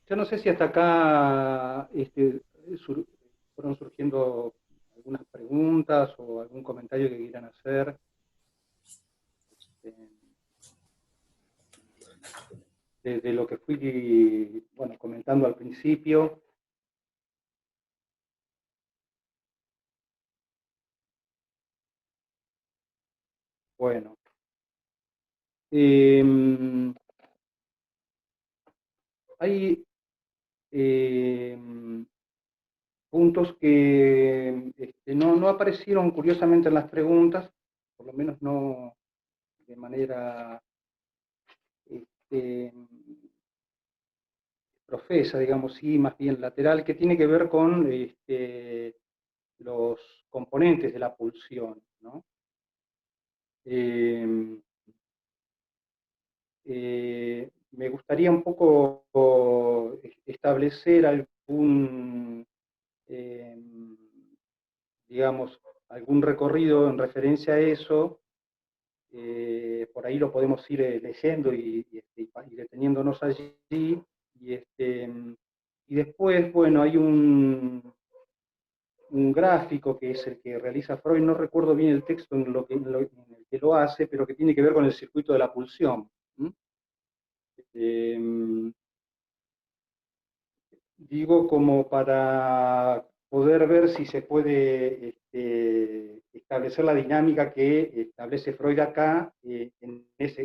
Yo no sé si hasta acá fueron surgiendo algunas preguntas o algún comentario que quieran hacer eh, de lo que fui, bueno, comentando al principio. Bueno, eh, hay eh, puntos que no aparecieron curiosamente en las preguntas, por lo menos no de manera este, profesa, digamos, sí, más bien lateral, que tiene que ver con los componentes de la pulsión, ¿no? Eh, Me gustaría un poco establecer eh, digamos, algún recorrido en referencia a eso. Por ahí lo podemos ir leyendo y deteniéndonos allí. Y, este, y después, bueno, hay un gráfico que es el que realiza Freud, no recuerdo bien el texto en el que lo hace, pero que tiene que ver con el circuito de la pulsión. ¿Mm? Eh, Digo como para poder ver si se puede establecer la dinámica que establece Freud acá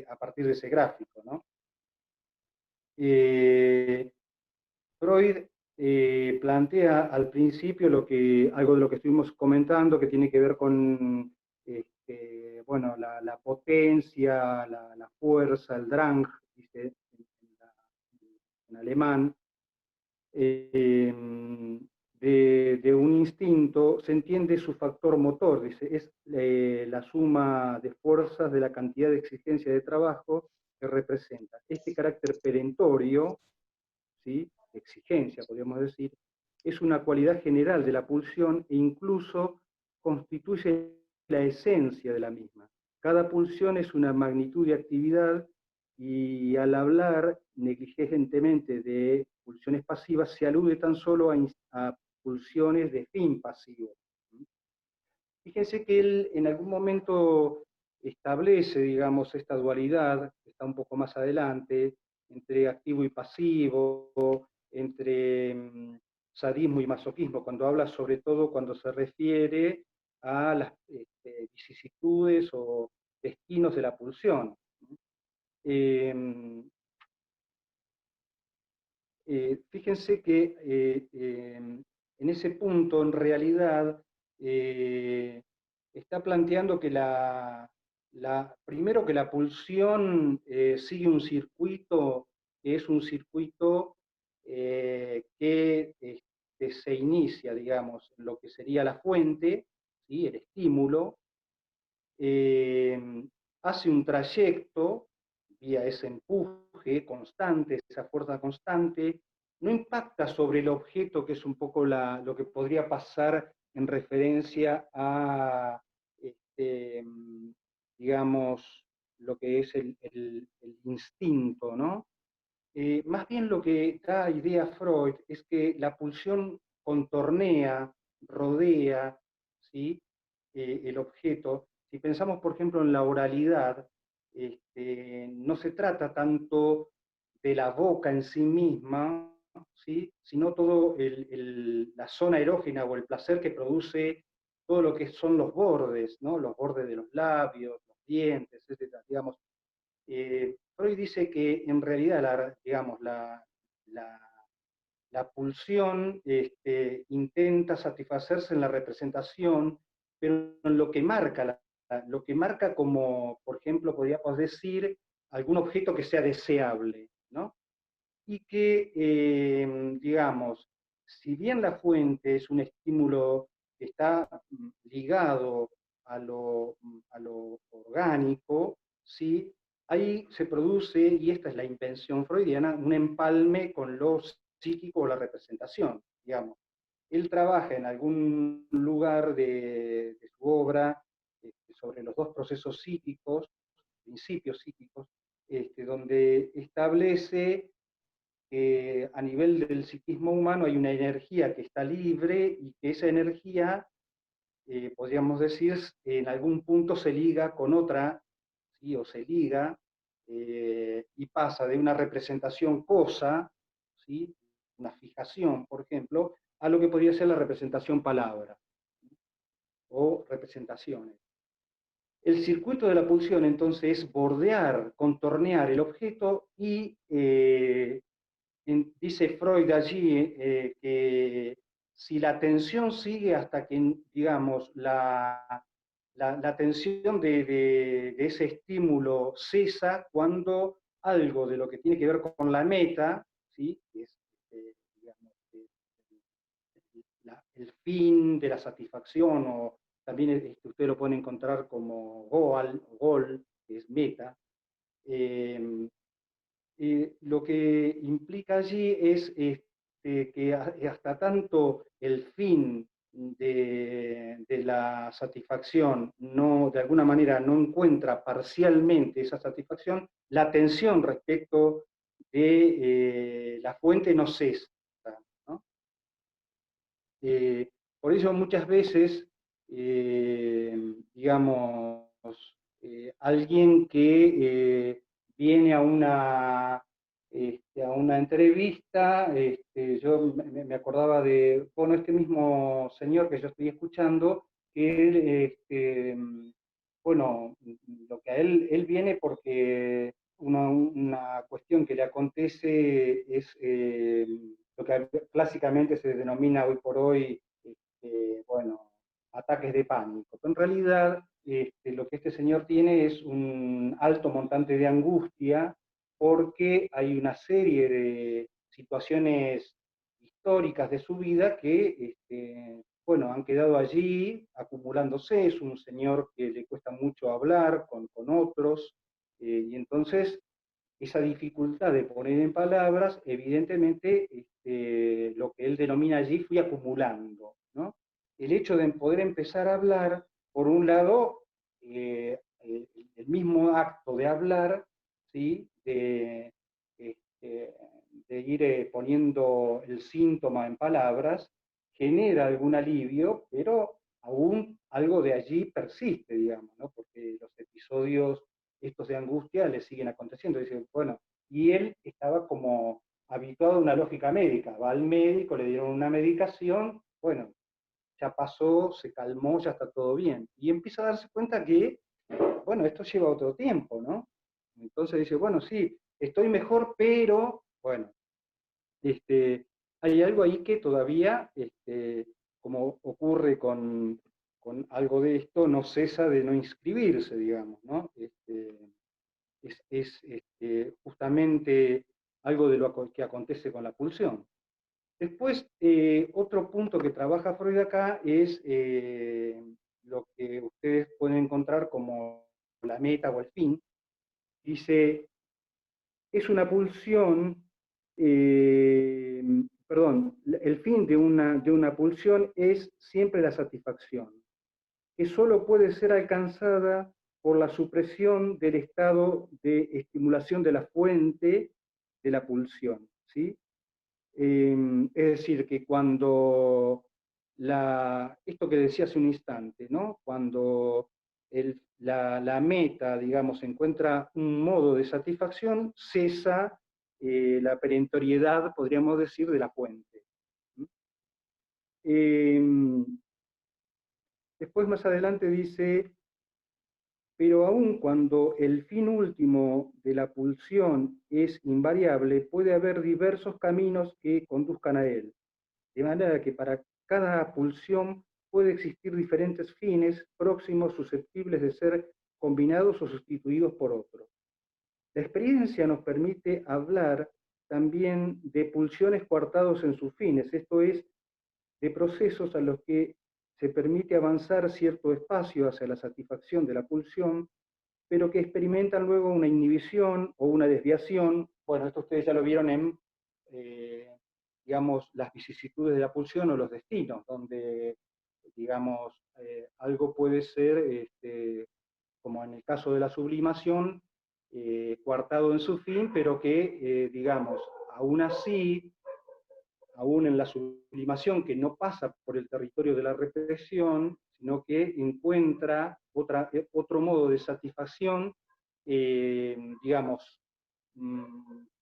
a partir de ese gráfico, ¿no? Eh, Freud plantea al principio algo de lo que estuvimos comentando, que tiene que ver con bueno, la potencia, la fuerza, el Drang, dice en alemán, eh, de un instinto, se entiende su factor motor, dice, es la suma de fuerzas de la cantidad de existencia de trabajo que representa. Este carácter perentorio, ¿sí? Exigencia, podríamos decir, es una cualidad general de la pulsión e incluso constituye la esencia de la misma. Cada pulsión es una magnitud de actividad y al hablar negligentemente de pulsiones pasivas se alude tan solo a pulsiones de fin pasivo. Fíjense que él en algún momento establece, digamos, esta dualidad, que está un poco más adelante, entre activo y pasivo, entre sadismo y masoquismo, cuando habla sobre todo cuando se refiere a las vicisitudes o destinos de la pulsión. Eh, Fíjense que en ese punto, en realidad, eh, está planteando que primero que la pulsión sigue un circuito que es un circuito que se inicia, digamos, en lo que sería la fuente, ¿sí? El estímulo, eh, hace un trayecto vía ese empuje constante, esa fuerza constante, no impacta sobre el objeto, que es un poco lo que podría pasar en referencia a, este, digamos, lo que es el instinto, ¿no? Más bien lo que da idea Freud es que la pulsión contornea, rodea, ¿sí? El objeto. Si pensamos, por ejemplo, en la oralidad, no se trata tanto de la boca en sí misma, ¿sí? Sino todo la zona erógena o el placer que produce todo lo que son los bordes, ¿no? Los bordes de los labios, los dientes, etcétera. Digamos, Freud dice que en realidad, digamos, la, la pulsión intenta satisfacerse en la representación, pero en lo que marca como, por ejemplo, podríamos decir, algún objeto que sea deseable, ¿no? Y que, digamos, si bien la fuente es un estímulo que está ligado a lo orgánico, ¿sí? Ahí se produce, y esta es la invención freudiana, un empalme con lo psíquico o la representación, digamos. Él trabaja en algún lugar de su obra sobre los dos procesos psíquicos, principios psíquicos, donde establece que a nivel del psiquismo humano hay una energía que está libre y que esa energía, podríamos decir, en algún punto se liga con otra, ¿sí? O se liga y pasa de una representación cosa, ¿sí? Una fijación, por ejemplo, a lo que podría ser la representación palabra, ¿sí? O representaciones. El circuito de la pulsión, entonces, es bordear, contornear el objeto y dice Freud allí que si la tensión sigue hasta que, digamos, la tensión de ese estímulo cesa cuando algo de lo que tiene que ver con la meta, ¿sí? Que es, digamos, el fin de la satisfacción, o también usted lo puede encontrar como goal, que es meta, eh, lo que implica allí es que hasta tanto el fin de la satisfacción no, de alguna manera no encuentra parcialmente esa satisfacción, la tensión respecto de la fuente no cesa, ¿no? Por ello muchas veces, digamos, alguien que viene a una entrevista, yo me acordaba de, bueno, este mismo señor que yo estoy escuchando, que él, bueno, lo que a él viene porque una cuestión que le acontece es lo que clásicamente se denomina hoy por hoy, bueno, ataques de pánico. Pero en realidad, lo que este señor tiene es un alto montante de angustia porque hay una serie de situaciones históricas de su vida que, bueno, han quedado allí acumulándose. Es un señor que le cuesta mucho hablar con otros, y entonces esa dificultad de poner en palabras, evidentemente, lo que él denomina allí fui acumulando, ¿no? El hecho de poder empezar a hablar, por un lado, el mismo acto de hablar, ¿sí? De ir poniendo el síntoma en palabras, genera algún alivio, pero aún algo de allí persiste, digamos, ¿no? Porque los episodios estos de angustia le siguen aconteciendo. Dice, bueno, y él estaba como habituado a una lógica médica, va al médico, le dieron una medicación, bueno, ya pasó, se calmó, ya está todo bien. Y empieza a darse cuenta que, bueno, esto lleva otro tiempo, ¿no? Entonces dice, bueno, sí, estoy mejor, pero, bueno, este, hay algo ahí que todavía, como ocurre con algo de esto, no cesa de no inscribirse, digamos, ¿no? Es justamente algo de lo que acontece con la pulsión. Después, otro punto que trabaja Freud acá es lo que ustedes pueden encontrar como la meta o el fin. Dice, es una pulsión, perdón, el fin de una pulsión es siempre la satisfacción, que solo puede ser alcanzada por la supresión del estado de estimulación de la fuente de la pulsión, ¿sí? Es decir, que cuando esto que decía hace un instante, ¿no? Cuando la meta, digamos, encuentra un modo de satisfacción, cesa la perentoriedad, podríamos decir, de la fuente. Eh, Después más adelante dice, pero aun cuando el fin último de la pulsión es invariable, puede haber diversos caminos que conduzcan a él. De manera que para cada pulsión puede existir diferentes fines próximos susceptibles de ser combinados o sustituidos por otros. La experiencia nos permite hablar también de pulsiones coartados en sus fines, esto es, de procesos a los que se permite avanzar cierto espacio hacia la satisfacción de la pulsión, pero que experimentan luego una inhibición o una desviación. Bueno, esto ustedes ya lo vieron en, digamos, las vicisitudes de la pulsión o los destinos, donde, digamos, algo puede ser, como en el caso de la sublimación, coartado en su fin, pero que, digamos, aún así, aún en la sublimación que no pasa por el territorio de la represión, sino que encuentra otro modo de satisfacción, digamos,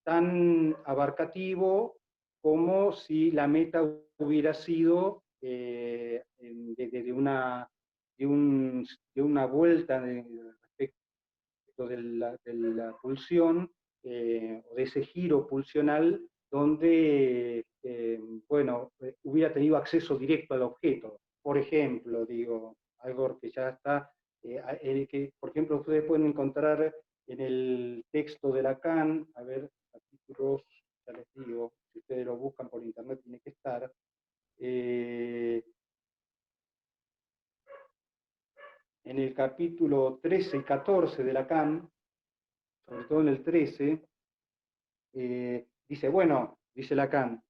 tan abarcativo como si la meta hubiera sido de una vuelta respecto de la pulsión, o de ese giro pulsional, donde, bueno, hubiera tenido acceso directo al objeto. Por ejemplo, digo, algo que ya está, que, por ejemplo, ustedes pueden encontrar en el texto de Lacan, a ver, capítulos, ya les digo, si ustedes lo buscan por internet tiene que estar, en el capítulo 13 y 14 de Lacan, sobre todo en el 13, dice, bueno, dice Lacan,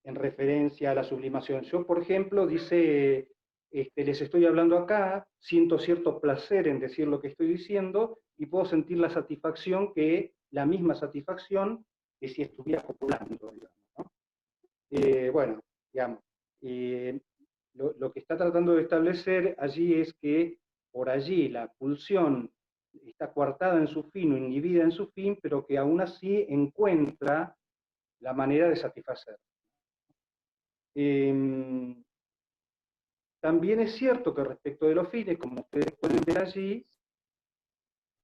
en referencia a la sublimación. Yo, por ejemplo, dice, les estoy hablando acá, siento cierto placer en decir lo que estoy diciendo y puedo sentir la satisfacción la misma satisfacción que si estuviera copulando, digamos, ¿no? Bueno, digamos, lo que está tratando de establecer allí es que por allí la pulsión está coartada en su fin o inhibida en su fin, pero que aún así encuentra la manera de satisfacer. También es cierto que respecto de los fines, como ustedes pueden ver allí,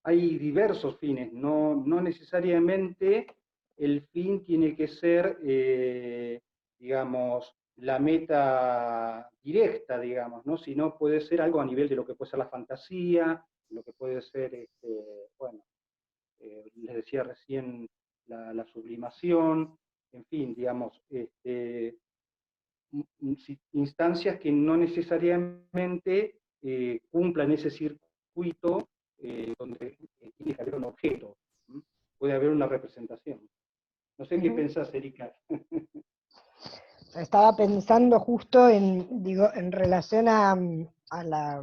hay diversos fines, no necesariamente el fin tiene que ser, digamos, la meta directa, digamos, ¿no? Sino puede ser algo a nivel de lo que puede ser la fantasía, lo que puede ser, bueno, les decía recién, la sublimación, en fin, digamos, instancias que no necesariamente cumplan ese circuito donde tiene que haber un objeto, ¿sí? Puede haber una representación. No sé qué pensás, Erika. Estaba pensando justo en relación a la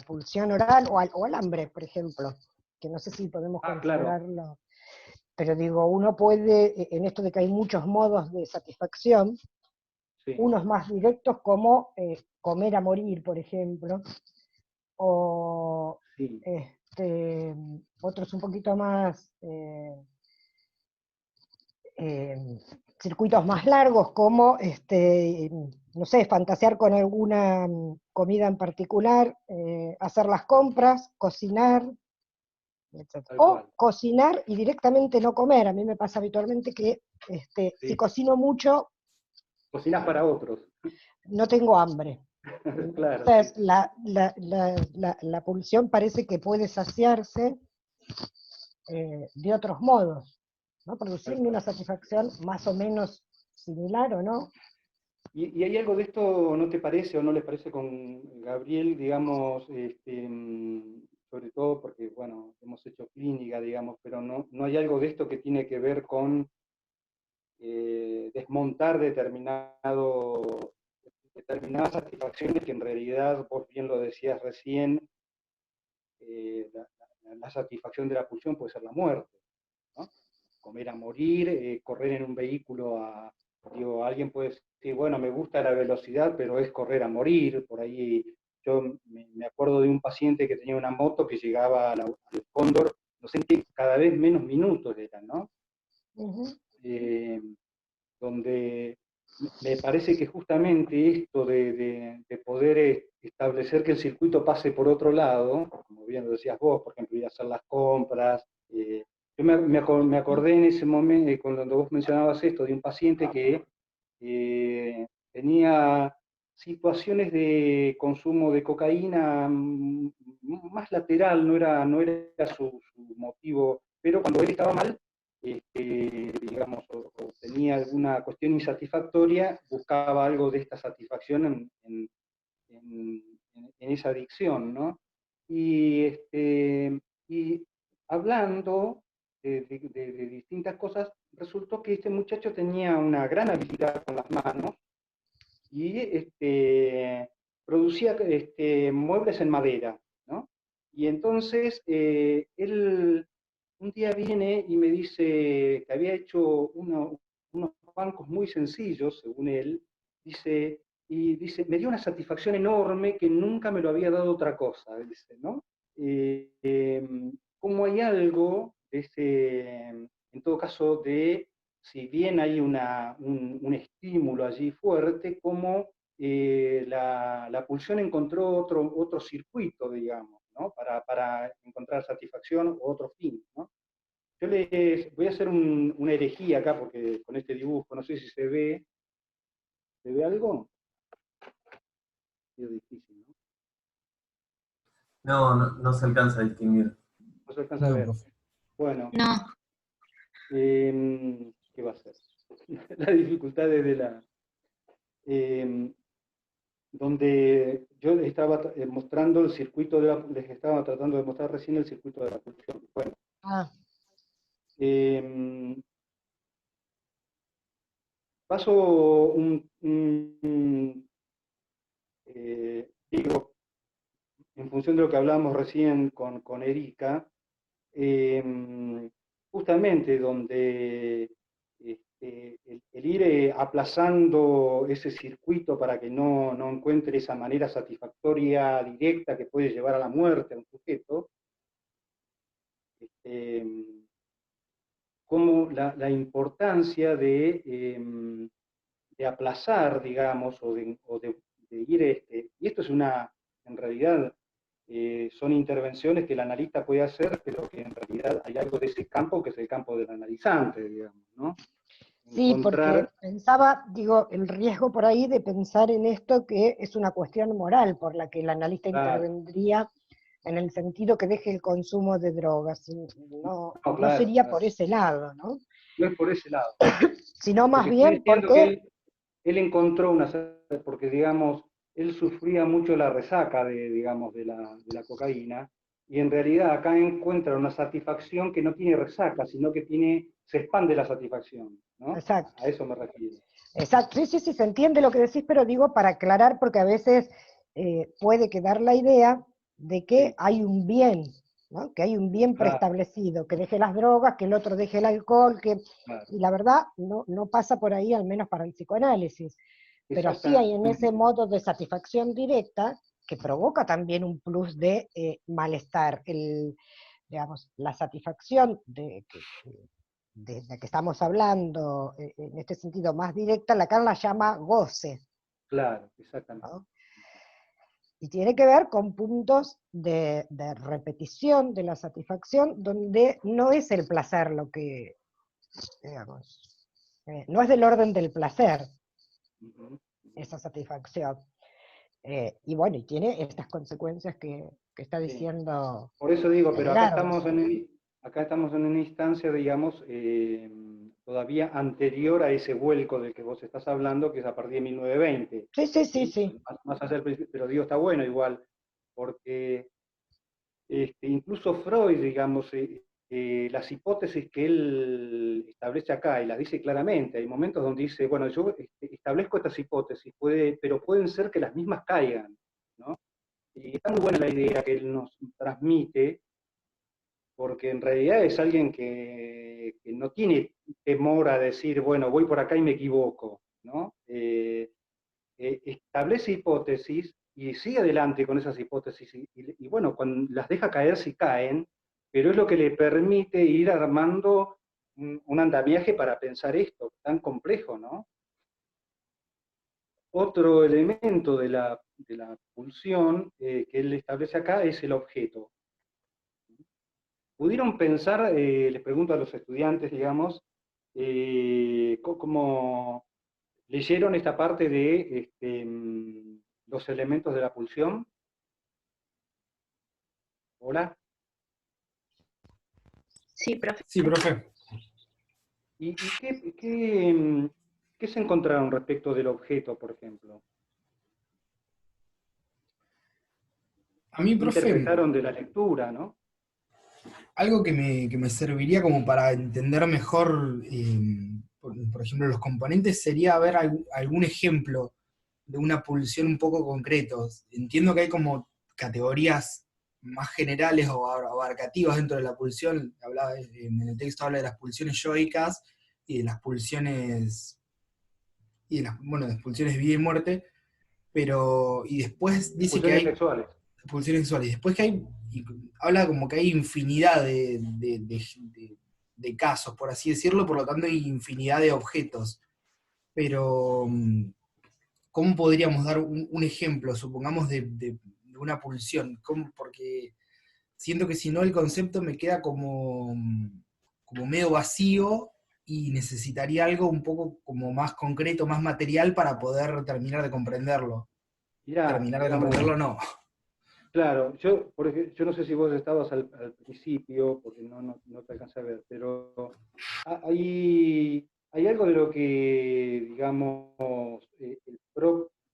pulsión oral o al hambre, por ejemplo, que no sé si podemos considerarlo, claro. Pero digo, uno puede, en esto de que hay muchos modos de satisfacción, sí, unos más directos como comer a morir, por ejemplo, o sí, otros un poquito más, circuitos más largos como, no sé, fantasear con alguna comida en particular, hacer las compras, cocinar, etc. O cocinar y directamente no comer. A mí me pasa habitualmente que sí, si cocino mucho... Cocinas para otros. No tengo hambre. Claro, entonces, sí, la pulsión parece que puede saciarse de otros modos, ¿no? Produciendo una satisfacción más o menos similar, ¿o no? ¿Y hay algo de esto, no te parece o no le parece con Gabriel, digamos, sobre todo porque, bueno, hemos hecho clínica, digamos, pero no hay algo de esto que tiene que ver con desmontar determinadas satisfacciones que en realidad, vos bien lo decías recién, la satisfacción de la pulsión puede ser la muerte, ¿no? Comer a morir, correr en un vehículo digo, alguien puede decir, bueno, me gusta la velocidad, pero es correr a morir, por ahí yo me acuerdo de un paciente que tenía una moto que llegaba al Cóndor, no sé, cada vez menos minutos eran, ¿no? Donde me parece que justamente esto de poder establecer que el circuito pase por otro lado, como bien lo decías vos, por ejemplo, ir a hacer las compras. Yo me acordé en ese momento, cuando vos mencionabas esto, de un paciente que tenía situaciones de consumo de cocaína más lateral, no era su motivo, pero cuando él estaba mal, digamos, o tenía alguna cuestión insatisfactoria, buscaba algo de esta satisfacción en esa adicción, ¿no? Y hablando de distintas cosas, resultó que este muchacho tenía una gran habilidad con las manos y producía muebles en madera, ¿no? Y entonces él un día viene y me dice que había hecho unos bancos muy sencillos, según él, dice, y dice, me dio una satisfacción enorme que nunca me lo había dado otra cosa, dice, ¿no? Como hay algo, en todo caso, si bien hay un estímulo allí fuerte, como la pulsión encontró otro circuito, digamos, ¿no? Para encontrar satisfacción o otro fin, ¿no? Yo les voy a hacer una herejía acá, porque con este dibujo, no sé si ¿se ve algo? Es difícil, ¿no? No, no, no se alcanza a distinguir. No se alcanza a No, ver. profe. Bueno, No, ¿qué va a ser? La dificultad de eh, donde yo les estaba mostrando el circuito les estaba tratando de mostrar recién el circuito de la pulsión. Bueno, Ah, eh, paso digo, en función de lo que hablábamos recién con Erika, justamente donde el ir aplazando ese circuito para que no encuentre esa manera satisfactoria directa que puede llevar a la muerte a un sujeto, como la importancia de aplazar, digamos, de ir, y esto es en realidad, son intervenciones que el analista puede hacer, pero que en realidad hay algo de ese campo que es el campo del analizante, digamos, ¿no? sí, porque pensaba, digo, el riesgo por ahí de pensar en esto que es una cuestión moral por la que el analista intervendría en el sentido que deje el consumo de drogas. No sería por ese lado, ¿no? No es por ese lado. Sino más Porque estoy bien diciendo porque... que él encontró porque digamos, él sufría mucho la resaca digamos, de la cocaína, y en realidad acá encuentra una satisfacción que no tiene resaca, sino que se expande la satisfacción, ¿no? Exacto. A eso me refiero. Exacto, sí, se entiende lo que decís, pero digo para aclarar, porque a veces puede quedar la idea de que hay un bien, ¿no? Que hay un bien preestablecido, que deje las drogas, que el otro deje el alcohol, y la verdad no pasa por ahí, al menos para el psicoanálisis. Pero sí hay en ese modo de satisfacción directa que provoca también un plus de malestar, digamos, la satisfacción de la que estamos hablando, en este sentido más directa, Lacan la llama goce. Claro, exactamente. ¿No? Y tiene que ver con puntos de repetición de la satisfacción, donde no es el placer lo que, digamos, no es del orden del placer, esa satisfacción. Y bueno, y tiene estas consecuencias que está diciendo. Por eso digo, pero Edgardo. acá estamos en una instancia, digamos, todavía anterior a ese vuelco del que vos estás hablando, que es a partir de 1920. Sí. Más allá del principio, pero digo, está bueno igual, porque incluso Freud, digamos, las hipótesis que él establece acá, y las dice claramente, hay momentos donde dice, bueno, yo establezco estas hipótesis, pero pueden ser que las mismas caigan, ¿no? Y está muy buena la idea que él nos transmite, porque en realidad es alguien que no tiene temor a decir, bueno, voy por acá y me equivoco, ¿no? Establece hipótesis y sigue adelante con esas hipótesis, y bueno, cuando las deja caer si caen, pero es lo que le permite ir armando un andamiaje para pensar esto, tan complejo, ¿no? Otro elemento de la pulsión que él establece acá es el objeto. ¿Pudieron pensar, les pregunto a los estudiantes, digamos, cómo leyeron esta parte de los elementos de la pulsión? ¿Hola? sí, profe. Sí, profe. ¿Y qué se encontraron respecto del objeto, por ejemplo? A mí, ¿Qué profe, interpretaron de la lectura, no? algo que me serviría como para entender mejor, por ejemplo, los componentes, sería ver algún ejemplo de una pulsión un poco concreto. Entiendo que hay como categorías más generales o abarcativas dentro de la pulsión. En el texto habla de las pulsiones yoicas y de las pulsiones, de las pulsiones vida y muerte, y después dice que Pulsiones hay sexuales. pulsiones sexuales, después que habla como que hay infinidad de casos, por así decirlo, por lo tanto hay infinidad de objetos, pero ¿cómo podríamos dar un ejemplo, supongamos, de una pulsión? Porque siento que si no el concepto me queda como medio vacío y necesitaría algo un poco como más concreto, más material para poder terminar de comprenderlo. Mirá, Terminar de digamos, comprenderlo no. claro, yo no sé si vos estabas al principio, porque no te alcancé a ver, pero hay algo de lo que, digamos,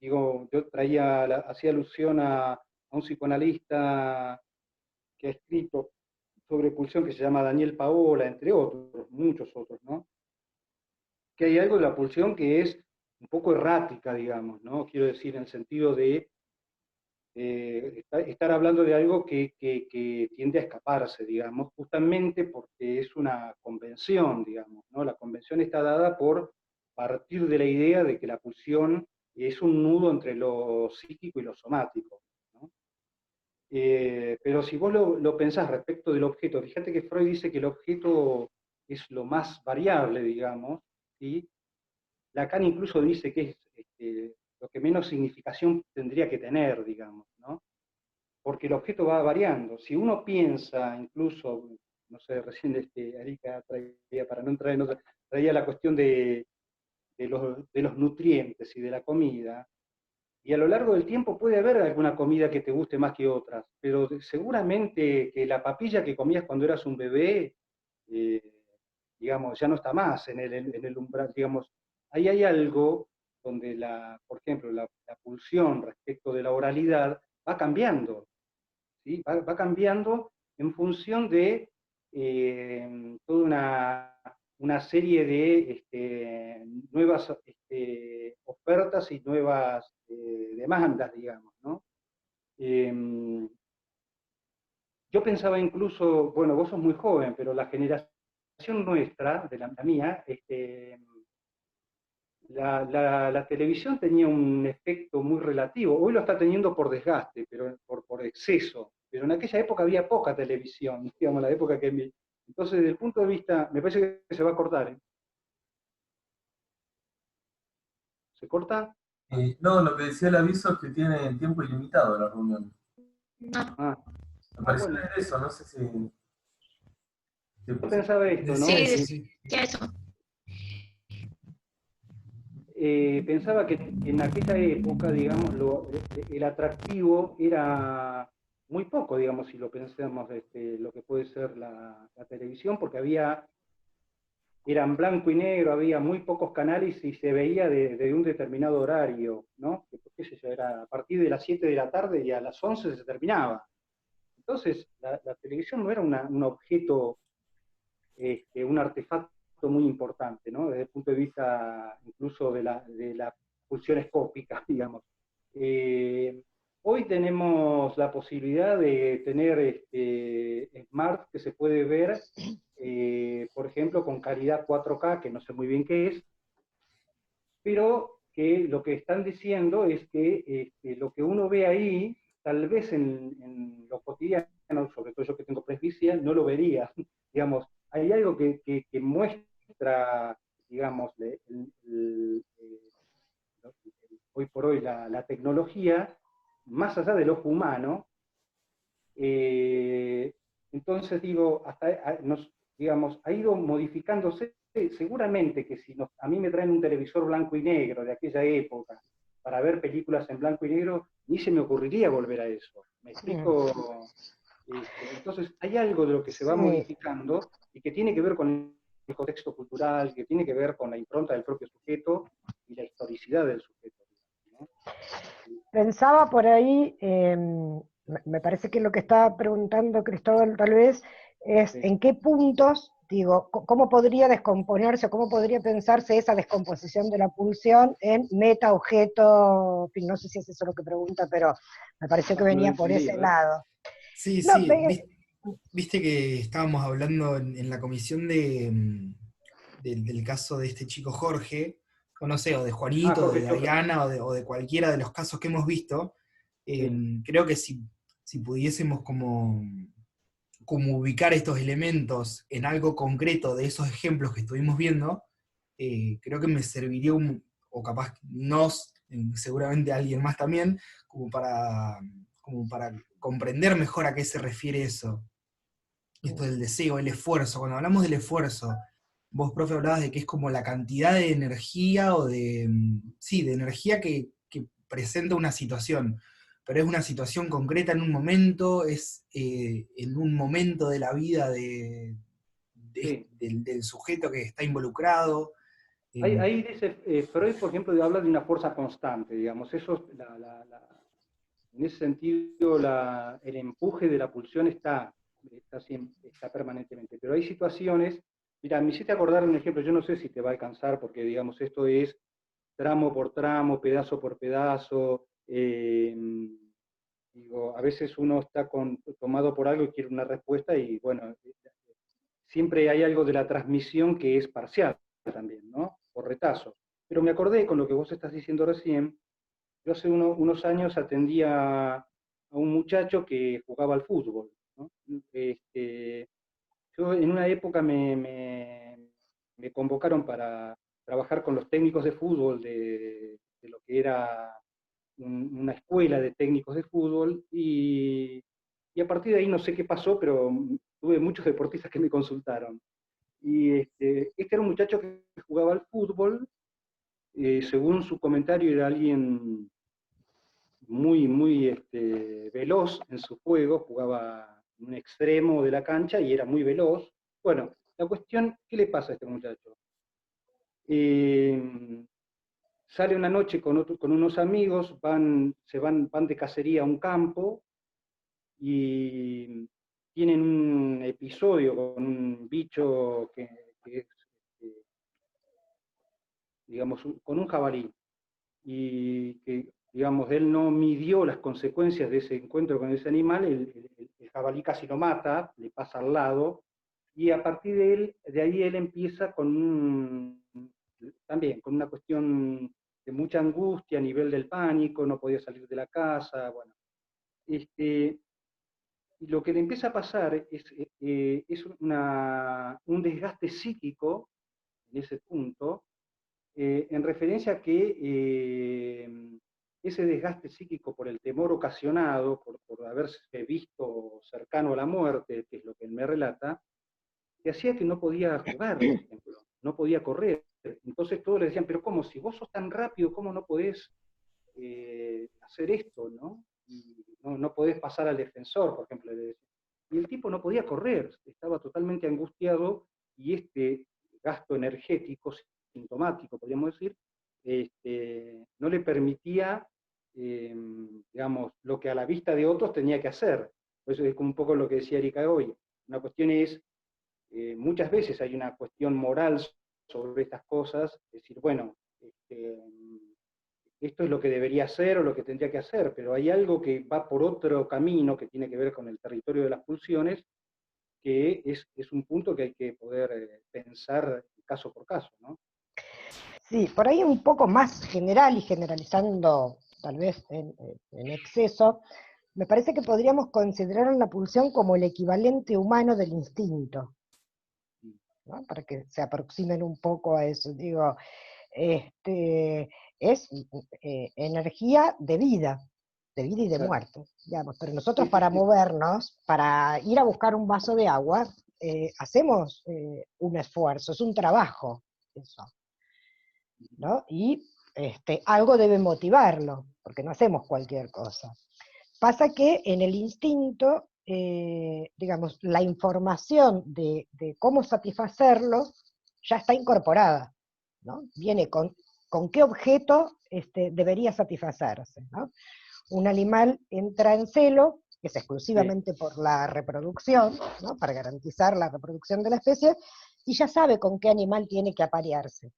digo, yo hacía alusión a un psicoanalista que ha escrito sobre pulsión que se llama Daniel Paola, entre otros, muchos otros, ¿no? Que hay algo de la pulsión que es un poco errática, digamos, ¿no? Quiero decir, en el sentido de estar hablando de algo que tiende a escaparse, digamos, justamente porque es una convención, digamos, ¿no? La convención está dada por partir de la idea de que la pulsión es un nudo entre lo psíquico y lo somático, ¿no? Pero si vos lo pensás respecto del objeto, fíjate que Freud dice que el objeto es lo más variable, digamos, ¿sí? Lacan incluso dice que es lo que menos significación tendría que tener, digamos, ¿no? Porque el objeto va variando. Si uno piensa, incluso, no sé, recién Erika traía, para no entrar en otra, traía la cuestión de los nutrientes y de la comida, y a lo largo del tiempo puede haber alguna comida que te guste más que otras, pero seguramente que la papilla que comías cuando eras un bebé, eh, digamos, ya no está más en el umbral, digamos, ahí hay algo donde, por ejemplo, la pulsión respecto de la oralidad va cambiando, ¿sí? Va cambiando en función de toda una serie de nuevas ofertas y nuevas demandas, digamos, ¿no? Yo pensaba incluso, bueno, vos sos muy joven, pero la generación nuestra, de la mía, la televisión tenía un efecto muy relativo. Hoy lo está teniendo por desgaste, pero por exceso. Pero en aquella época había poca televisión, digamos, la época que... Entonces, desde el punto de vista, me parece que se va a cortar, ¿eh? ¿Se corta? No, lo que decía el aviso es que tiene tiempo ilimitado la reunión. Ah, Me pareció bueno, leer eso, no sé si... yo pensaba esto, ¿no? Decía Sí, eso, sí. decía eso. Pensaba que en aquella época, digamos, el atractivo era muy poco, digamos, si lo pensamos, lo que puede ser la televisión, porque eran blanco y negro, había muy pocos canales y se veía de un determinado horario, ¿no? Qué sé yo, era a partir de las 7 de la tarde y a las 11 se terminaba. Entonces, la televisión no era un objeto, un artefacto muy importante, ¿no? Desde el punto de vista incluso de la pulsión escópica, digamos. Hoy tenemos la posibilidad de tener Smart que se puede ver, por ejemplo, con calidad 4K, que no sé muy bien qué es, pero que lo que están diciendo es que lo que uno ve ahí, tal vez en lo cotidiano, sobre todo yo que tengo presbicia, no lo vería. Digamos, hay algo que muestra, digamos, hoy por hoy la tecnología, más allá del ojo humano. Entonces digo, digamos, ha ido modificándose. Seguramente que si a mí me traen un televisor blanco y negro de aquella época para ver películas en blanco y negro, ni se me ocurriría volver a eso. ¿Me explico? Entonces hay algo de lo que se va modificando y que tiene que ver con el contexto cultural, que tiene que ver con la impronta del propio sujeto y la historicidad del sujeto, ¿no? Pensaba por ahí, me parece que lo que estaba preguntando Cristóbal tal vez es Sí. en qué puntos, digo, cómo podría descomponerse o cómo podría pensarse esa descomposición de la pulsión en meta-objeto, en fin, no sé si es eso lo que pregunta, pero me pareció que venía por ese lado. Sí, No, sí, viste que estábamos hablando en la comisión del caso de este chico Jorge, o no sé, o de Juanito, o Jorge de Stoker, Diana, o de cualquiera de los casos que hemos visto. sí, Creo que si pudiésemos como ubicar estos elementos en algo concreto de esos ejemplos que estuvimos viendo, creo que me serviría, o capaz nos, seguramente a alguien más también, como para comprender mejor a qué se refiere eso. Esto del deseo, el esfuerzo. Cuando hablamos del esfuerzo, vos, profe, hablabas de que es como la cantidad de energía sí, de energía que presenta una situación, pero es una situación concreta en un momento, es en un momento de la vida sí. del sujeto que está involucrado. Ahí dice, Freud, por ejemplo, habla de una fuerza constante, digamos, en ese sentido el empuje de la pulsión está permanentemente, pero hay situaciones, mira, me hiciste acordar un ejemplo, yo no sé si te va a alcanzar, porque digamos, esto es tramo por tramo, pedazo por pedazo, digo, a veces uno está tomado por algo y quiere una respuesta y bueno, siempre hay algo de la transmisión que es parcial también, ¿no? Por retazos. Pero me acordé con lo que vos estás diciendo recién, yo hace unos años atendía a un muchacho que jugaba al fútbol, ¿no? Yo en una época me convocaron para trabajar con los técnicos de fútbol de lo que era una escuela de técnicos de fútbol y a partir de ahí no sé qué pasó, pero tuve muchos deportistas que me consultaron. Y este era un muchacho que jugaba al fútbol, según su comentario era alguien muy veloz en su juego, jugaba en un extremo de la cancha y era muy veloz. Bueno, la cuestión, ¿qué le pasa a este muchacho? Eh, Sale una noche con unos amigos, van de cacería a un campo y tienen un episodio con un bicho que es, eh, digamos, con un jabalí. Y que, digamos, él no midió las consecuencias de ese encuentro con ese animal, el jabalí casi lo mata, le pasa al lado, y a partir de ahí él empieza también con una cuestión de mucha angustia a nivel del pánico, no podía salir de la casa, bueno. Y lo que le empieza a pasar es un desgaste psíquico en ese punto, en referencia a que ese desgaste psíquico por el temor ocasionado, por haberse visto cercano a la muerte, que es lo que él me relata, que hacía que no podía jugar, por ejemplo, no podía correr. Entonces todos le decían, pero ¿cómo? Si vos sos tan rápido, ¿cómo no podés hacer esto, no? Y no podés pasar al defensor, por ejemplo, le decían. Y el tipo no podía correr, estaba totalmente angustiado y este gasto energético, sintomático, podríamos decir, no le permitía, digamos, lo que a la vista de otros tenía que hacer. Eso es como un poco lo que decía Erika hoy. Una cuestión es, muchas veces hay una cuestión moral sobre estas cosas, es decir, bueno, esto es lo que debería hacer o lo que tendría que hacer, pero hay algo que va por otro camino que tiene que ver con el territorio de las pulsiones, que es un punto que hay que poder pensar caso por caso, ¿no? Sí, por ahí un poco más general y generalizando tal vez en exceso, me parece que podríamos considerar la pulsión como el equivalente humano del instinto, ¿no? Para que se aproximen un poco a eso. Digo, es energía de vida y de Claro. muerte, digamos. Pero nosotros Sí, sí, para sí. movernos, para ir a buscar un vaso de agua, hacemos un esfuerzo, es un trabajo eso, ¿no? Y algo debe motivarlo, porque no hacemos cualquier cosa. Pasa que en el instinto, digamos, la información de cómo satisfacerlo ya está incorporada, ¿no? Viene con qué objeto debería satisfacerse, ¿no? Un animal entra en celo, que es Sí. exclusivamente por la reproducción, ¿no? Para garantizar la reproducción de la especie, y ya sabe con qué animal tiene que aparearse.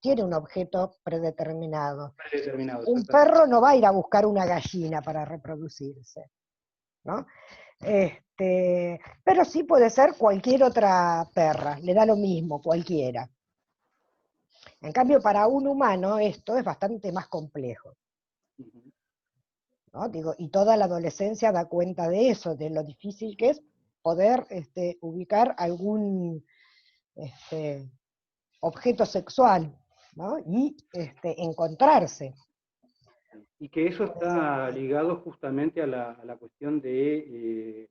Tiene un objeto predeterminado. Determinado, Un exactamente. perro no va a ir a buscar una gallina para reproducirse, ¿no? Pero sí puede ser cualquier otra perra, le da lo mismo, cualquiera. En cambio, para un humano esto es bastante más complejo, ¿no? Digo, y toda la adolescencia da cuenta de eso, de lo difícil que es poder ubicar algún objeto sexual, ¿no? Y encontrarse. Y que eso está ligado justamente a la cuestión de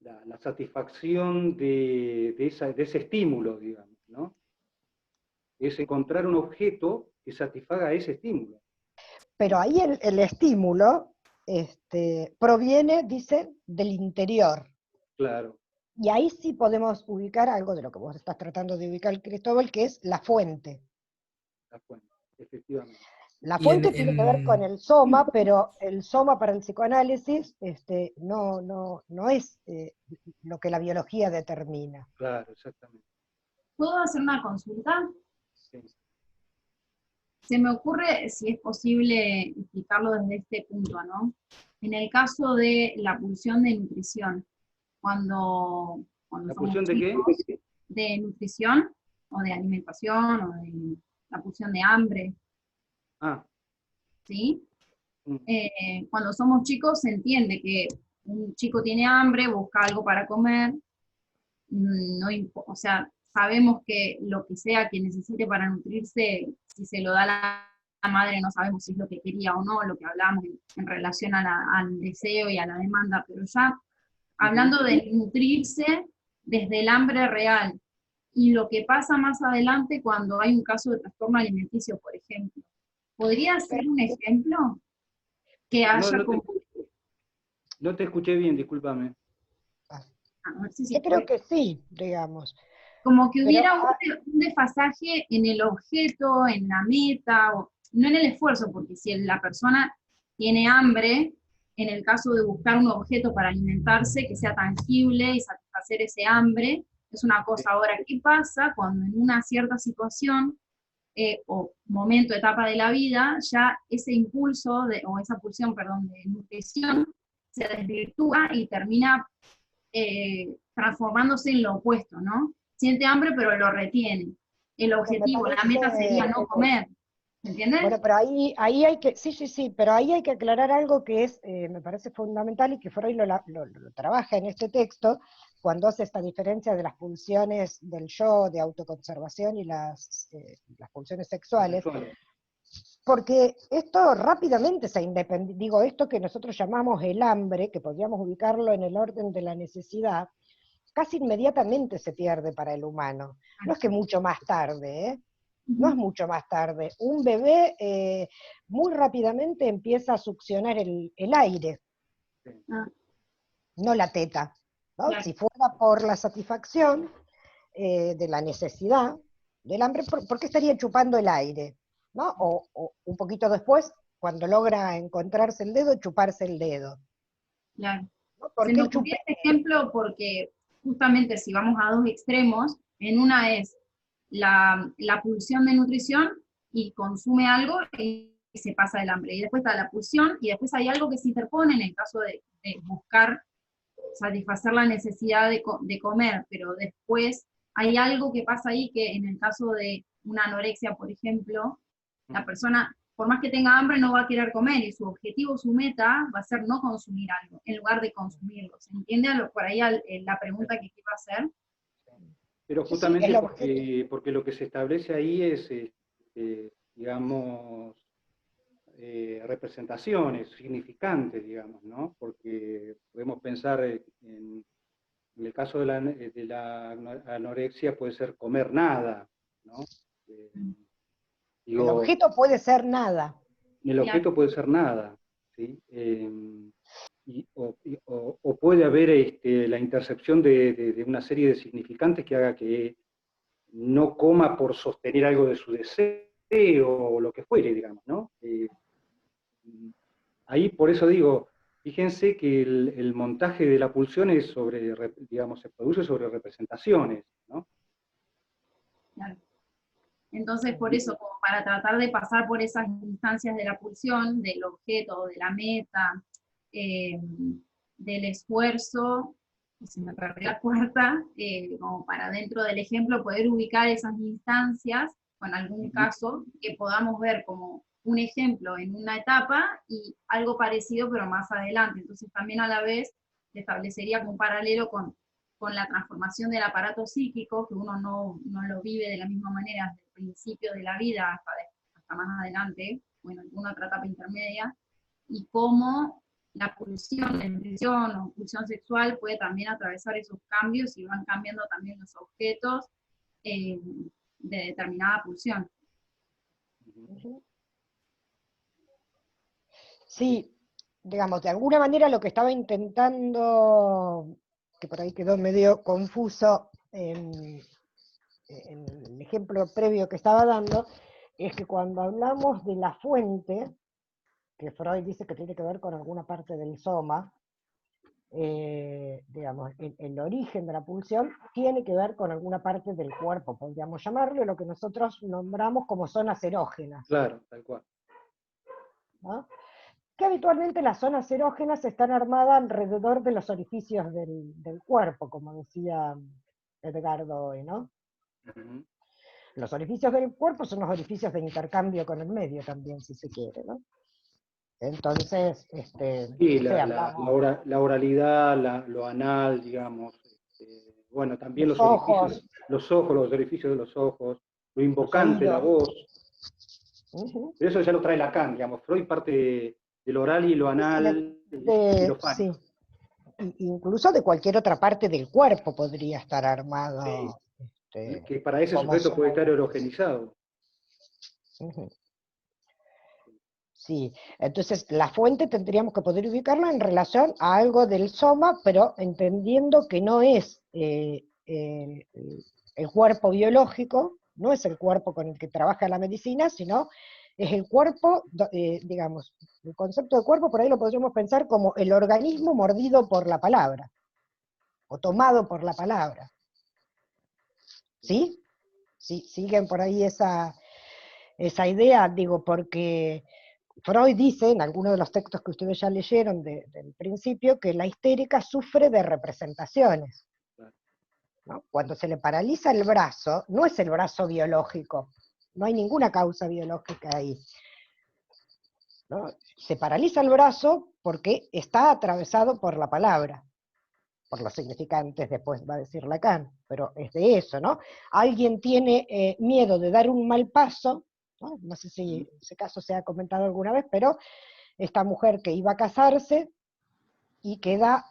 la satisfacción de ese estímulo, digamos, ¿no? Es encontrar un objeto que satisfaga ese estímulo. Pero ahí el estímulo proviene, dicen, del interior. Claro. Y ahí sí podemos ubicar algo de lo que vos estás tratando de ubicar, Cristóbal, que es la fuente. La fuente, efectivamente. La fuente tiene que ver con el soma, pero el soma para el psicoanálisis no es lo que la biología determina. Claro, exactamente. ¿Puedo hacer una consulta? Sí. Se me ocurre si es posible explicarlo desde este punto, ¿no? En el caso de la pulsión de nutrición, cuando ¿La somos pulsión de chicos, qué? de nutrición, o de alimentación, o de la pulsión de hambre, Ah. ¿sí? Cuando somos chicos se entiende que un chico tiene hambre, busca algo para comer, o sea, sabemos que lo que sea que necesite para nutrirse, si se lo da la madre, no sabemos si es lo que quería o no, lo que hablamos en relación al deseo y a la demanda, pero ya hablando de nutrirse desde el hambre real, y lo que pasa más adelante cuando hay un caso de trastorno alimenticio, por ejemplo. ¿Podría ser un ejemplo? Que haya como... No te escuché bien, discúlpame. A ver si Yo creo que sí, digamos. como que hubiera un desfasaje en el objeto, en la meta, o, no en el esfuerzo, porque si la persona tiene hambre, en el caso de buscar un objeto para alimentarse, que sea tangible y satisfacer ese hambre, es una cosa. Ahora, ¿qué pasa cuando en una cierta situación o momento, etapa de la vida, ya ese impulso, o esa pulsión, perdón, de nutrición, se desvirtúa y termina transformándose en lo opuesto, ¿no? Siente hambre pero lo retiene. El objetivo, la meta sería no comer, ¿entiendes? Bueno, pero ahí hay que, sí, pero ahí hay que aclarar algo que es, me parece fundamental y que Freud lo trabaja en este texto, cuando hace esta diferencia de las pulsiones del yo, de autoconservación y las pulsiones sexuales, porque esto rápidamente se independiza, digo, esto que nosotros llamamos el hambre, que podríamos ubicarlo en el orden de la necesidad, casi inmediatamente se pierde para el humano. No es que mucho más tarde, ¿eh? No es mucho más tarde. Un bebé muy rápidamente empieza a succionar el aire, no la teta, ¿no? Claro. Si fuera por la satisfacción de la necesidad del hambre, ¿por qué estaría chupando el aire? ¿No? O un poquito después, cuando logra encontrarse el dedo, chuparse el dedo. Claro. ¿No? ¿Por Se me ocurrió este ejemplo porque justamente si vamos a dos extremos, en una es la pulsión de nutrición y consume algo y se pasa el hambre. Y después está la pulsión y después hay algo que se interpone en el caso de buscar satisfacer la necesidad de comer, pero después hay algo que pasa ahí que en el caso de una anorexia, por ejemplo, la persona, por más que tenga hambre, no va a querer comer y su objetivo, su meta va a ser no consumir algo, en lugar de consumirlo. ¿Se entiende por ahí la pregunta que quiero hacer? Pero justamente porque lo que se establece ahí es, digamos, representaciones significantes, digamos, ¿no? Porque podemos pensar en el caso de la anorexia puede ser comer nada, ¿no? El objeto puede ser nada. El objeto puede ser nada, ¿sí? O puede haber la intercepción de una serie de significantes que haga que no coma por sostener algo de su deseo o lo que fuere, digamos, ¿no? Ahí por eso digo, fíjense que el montaje de la pulsión es sobre, digamos, se produce sobre representaciones, ¿no? Claro. Entonces, por eso, como para tratar de pasar por esas instancias de la pulsión, del objeto, de la meta, del esfuerzo, y se me perdió la cuarta, como para dentro del ejemplo poder ubicar esas instancias, con algún caso que podamos ver como un ejemplo en una etapa y algo parecido pero más adelante. Entonces también a la vez se establecería como un paralelo con la transformación del aparato psíquico, que uno no lo vive de la misma manera desde el principio de la vida hasta más adelante, o en alguna otra etapa intermedia, y cómo la pulsión, la intuición o pulsión sexual puede también atravesar esos cambios y van cambiando también los objetos de determinada pulsión. Sí, digamos, de alguna manera lo que estaba intentando, que por ahí quedó medio confuso en el ejemplo previo que estaba dando, es que cuando hablamos de la fuente, que Freud dice que tiene que ver con alguna parte del soma, digamos, el origen de la pulsión tiene que ver con alguna parte del cuerpo, podríamos llamarle lo que nosotros nombramos como zonas erógenas. Claro, tal cual. ¿No? Que habitualmente las zonas erógenas están armadas alrededor de los orificios del cuerpo, como decía Edgardo, ¿no? Uh-huh. Los orificios del cuerpo son los orificios de intercambio con el medio también, si se quiere, ¿no? Entonces, sí, la oralidad, lo anal, digamos, bueno, también los orificios, los orificios de los ojos, lo invocante, la voz. Uh-huh. Pero eso ya lo trae Lacan, digamos, Freud parte del oral y lo anal y lo fálico. Sí. Incluso de cualquier otra parte del cuerpo podría estar armado. Sí. Que para ese sujeto puede estar erogenizado. Uh-huh. Sí, entonces la fuente tendríamos que poder ubicarla en relación a algo del soma, pero entendiendo que no es el cuerpo biológico, no es el cuerpo con el que trabaja la medicina, sino es el cuerpo, digamos, el concepto de cuerpo por ahí lo podríamos pensar como el organismo mordido por la palabra, o tomado por la palabra. ¿Sí? ¿Sí? ¿Siguen por ahí esa idea? Digo, porque Freud dice, en algunos de los textos que ustedes ya leyeron del principio, que la histérica sufre de representaciones. ¿No? Cuando se le paraliza el brazo, no es el brazo biológico, no hay ninguna causa biológica ahí. ¿No? Se paraliza el brazo porque está atravesado por la palabra, por los significantes, después va a decir Lacan, pero es de eso, ¿no? Alguien tiene miedo de dar un mal paso, no sé si ese caso se ha comentado alguna vez, pero esta mujer que iba a casarse y queda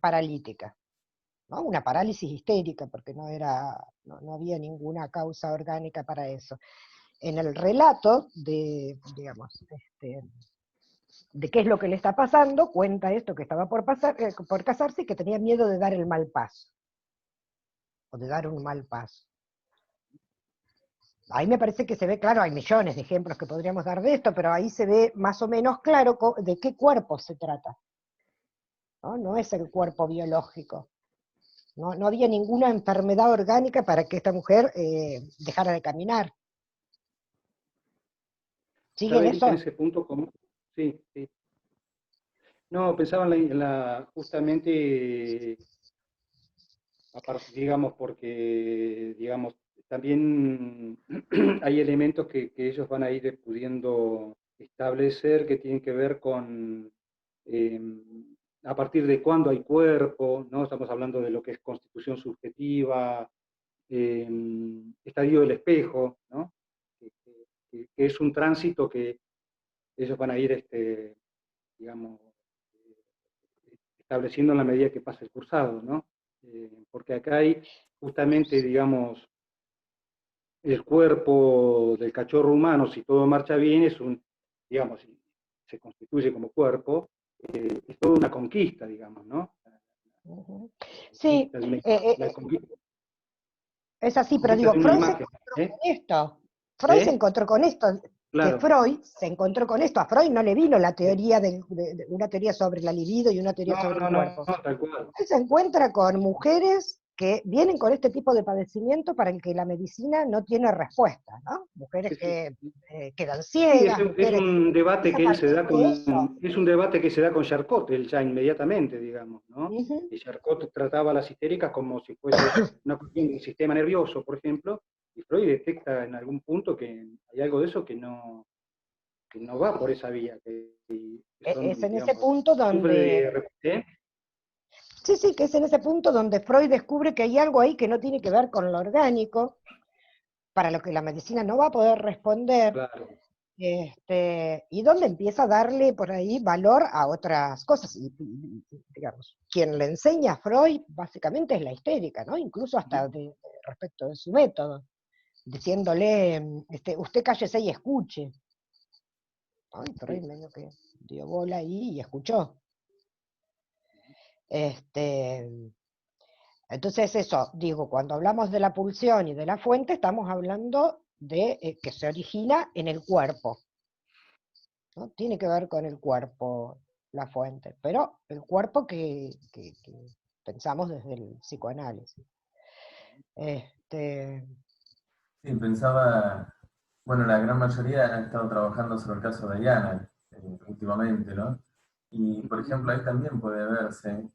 paralítica, ¿no? Una parálisis histérica, porque no había ninguna causa orgánica para eso. En el relato de, digamos, de qué es lo que le está pasando, cuenta esto, que estaba por casarse y que tenía miedo de dar el mal paso, o de dar un mal paso. Ahí me parece que se ve claro, hay millones de ejemplos que podríamos dar de esto, pero ahí se ve más o menos claro de qué cuerpo se trata. No es el cuerpo biológico. No había ninguna enfermedad orgánica para que esta mujer dejara de caminar. ¿Siguen eso? En ese punto, ¿cómo? Sí. No, pensaba justamente, aparte, digamos, porque, digamos, también hay elementos que ellos van a ir pudiendo establecer que tienen que ver con a partir de cuándo hay cuerpo, ¿no? Estamos hablando de lo que es constitución subjetiva, estadio del espejo, ¿no? Que es un tránsito que ellos van a ir, digamos, estableciendo en la medida que pasa el cursado, ¿no? Porque acá hay justamente, digamos, el cuerpo del cachorro humano, si todo marcha bien, es digamos, si se constituye como cuerpo, es toda una conquista, digamos, ¿no? Sí, es así, pero digo, Freud se encontró con esto. Freud se encontró con esto. Claro. Que Freud se encontró con esto. A Freud no le vino la teoría una teoría sobre la libido y una teoría sobre el cuerpo. No, tal cual. Él se encuentra con mujeres que vienen con este tipo de padecimiento para el que la medicina no tiene respuesta, ¿no? Mujeres que quedan ciegas, es mujeres un debate es a que él se partir da de eso. es un debate que se da con Charcot, él ya inmediatamente, digamos, ¿no? Ujú. Y Charcot trataba a las histéricas como si fuese una cuestión del sistema nervioso, por ejemplo, y Freud detecta en algún punto que hay algo de eso que no va por esa vía, que son, Es en ese digamos, punto sufre donde, de... ¿eh? sí, sí, que es en ese punto donde Freud descubre que hay algo ahí que no tiene que ver con lo orgánico, para lo que la medicina no va a poder responder, Claro. y donde empieza a darle por ahí valor a otras cosas. Digamos, quien le enseña a Freud básicamente es la histérica, ¿no? Incluso hasta respecto de su método, diciéndole, usted cállese y escuche. Ay, Freud medio que dio bola ahí y escuchó. Entonces eso, digo, cuando hablamos de la pulsión y de la fuente, estamos hablando de que se origina en el cuerpo, ¿no? Tiene que ver con el cuerpo la fuente, pero el cuerpo que pensamos desde el psicoanálisis. Sí, pensaba, bueno, la gran mayoría ha estado trabajando sobre el caso de Diana últimamente, ¿no? Y, por ejemplo, ahí también puede verse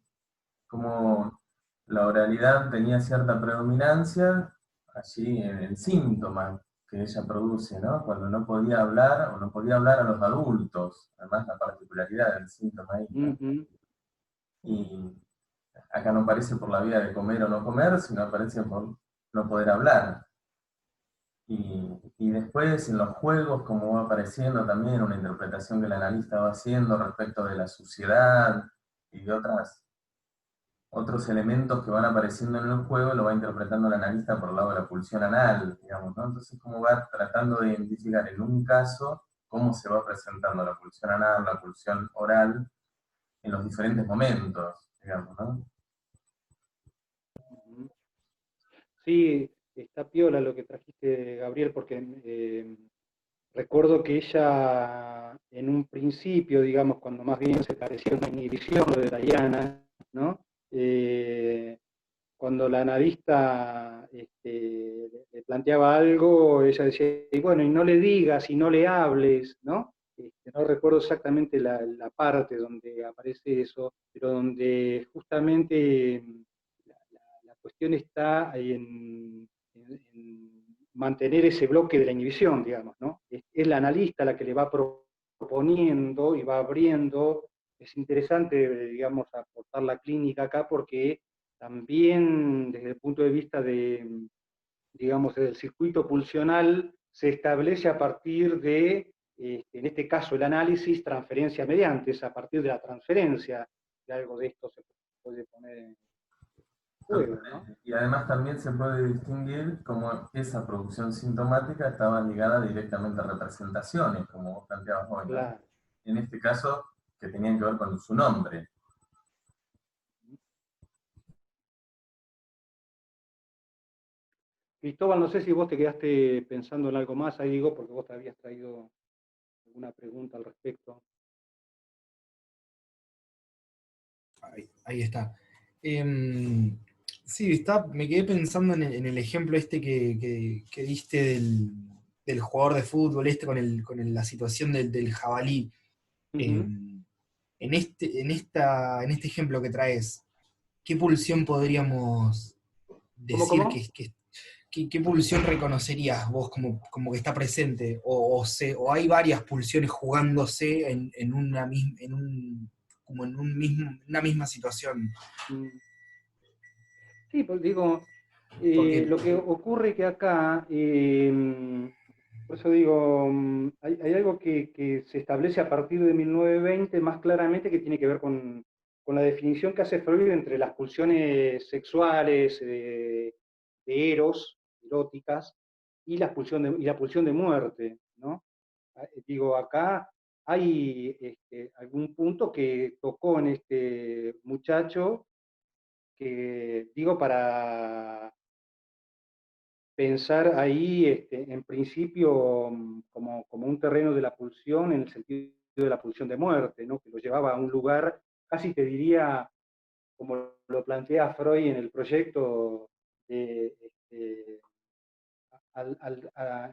cómo la oralidad tenía cierta predominancia allí en el síntoma que ella produce, ¿no? Cuando no podía hablar o no podía hablar a los adultos, además la particularidad del síntoma ahí, ¿no? Y acá no aparece por la vía de comer o no comer, sino aparece por no poder hablar. Y después en los juegos, como va apareciendo también una interpretación que el analista va haciendo respecto de la suciedad y de otros elementos que van apareciendo en el juego, lo va interpretando el analista por el lado de la pulsión anal, digamos, ¿no? Entonces, cómo va tratando de identificar en un caso cómo se va presentando la pulsión anal, la pulsión oral, en los diferentes momentos, digamos, ¿no? Sí, está piola lo que trajiste, Gabriel, porque recuerdo que ella, en un principio, digamos, cuando más bien se parecía a una inhibición lo de Diana, ¿no? Cuando la analista le planteaba algo, ella decía, y bueno, y no le digas, y no le hables, ¿no? No recuerdo exactamente la parte donde aparece eso, pero donde justamente la cuestión está ahí en mantener ese bloque de la inhibición, digamos, ¿no? Es la analista la que le va proponiendo y va abriendo. Es interesante, digamos, aportar la clínica acá porque también desde el punto de vista de, digamos, del circuito pulsional se establece a partir de, en este caso, el análisis transferencia mediante, es a partir de la transferencia de algo de esto se puede poner en juego, ¿no? Y además también se puede distinguir cómo esa producción sintomática estaba ligada directamente a representaciones, como vos planteabas hoy, ¿no? Claro. En este caso, que tenían que ver con su nombre. Cristóbal, no sé si vos te quedaste pensando en algo más, ahí digo, porque vos te habías traído alguna pregunta al respecto. Ahí está. Sí, me quedé pensando en el ejemplo este que diste del jugador de fútbol, con la situación del jabalí. En este ejemplo que traes, ¿qué pulsión podríamos ¿Cómo, decir cómo? qué pulsión reconocerías vos como que está presente? O hay varias pulsiones jugándose una misma situación. Sí, pues digo, Porque lo que ocurre que acá, por eso digo, hay algo que se establece a partir de 1920 más claramente que tiene que ver con la definición que hace Freud entre las pulsiones sexuales, de eros, eróticas, y la pulsión de muerte, ¿no? Digo, acá hay algún punto que tocó en este muchacho que, digo, para pensar ahí, en principio, como un terreno de la pulsión, en el sentido de la pulsión de muerte, ¿no? Que lo llevaba a un lugar, casi te diría, como lo plantea Freud en el proyecto, en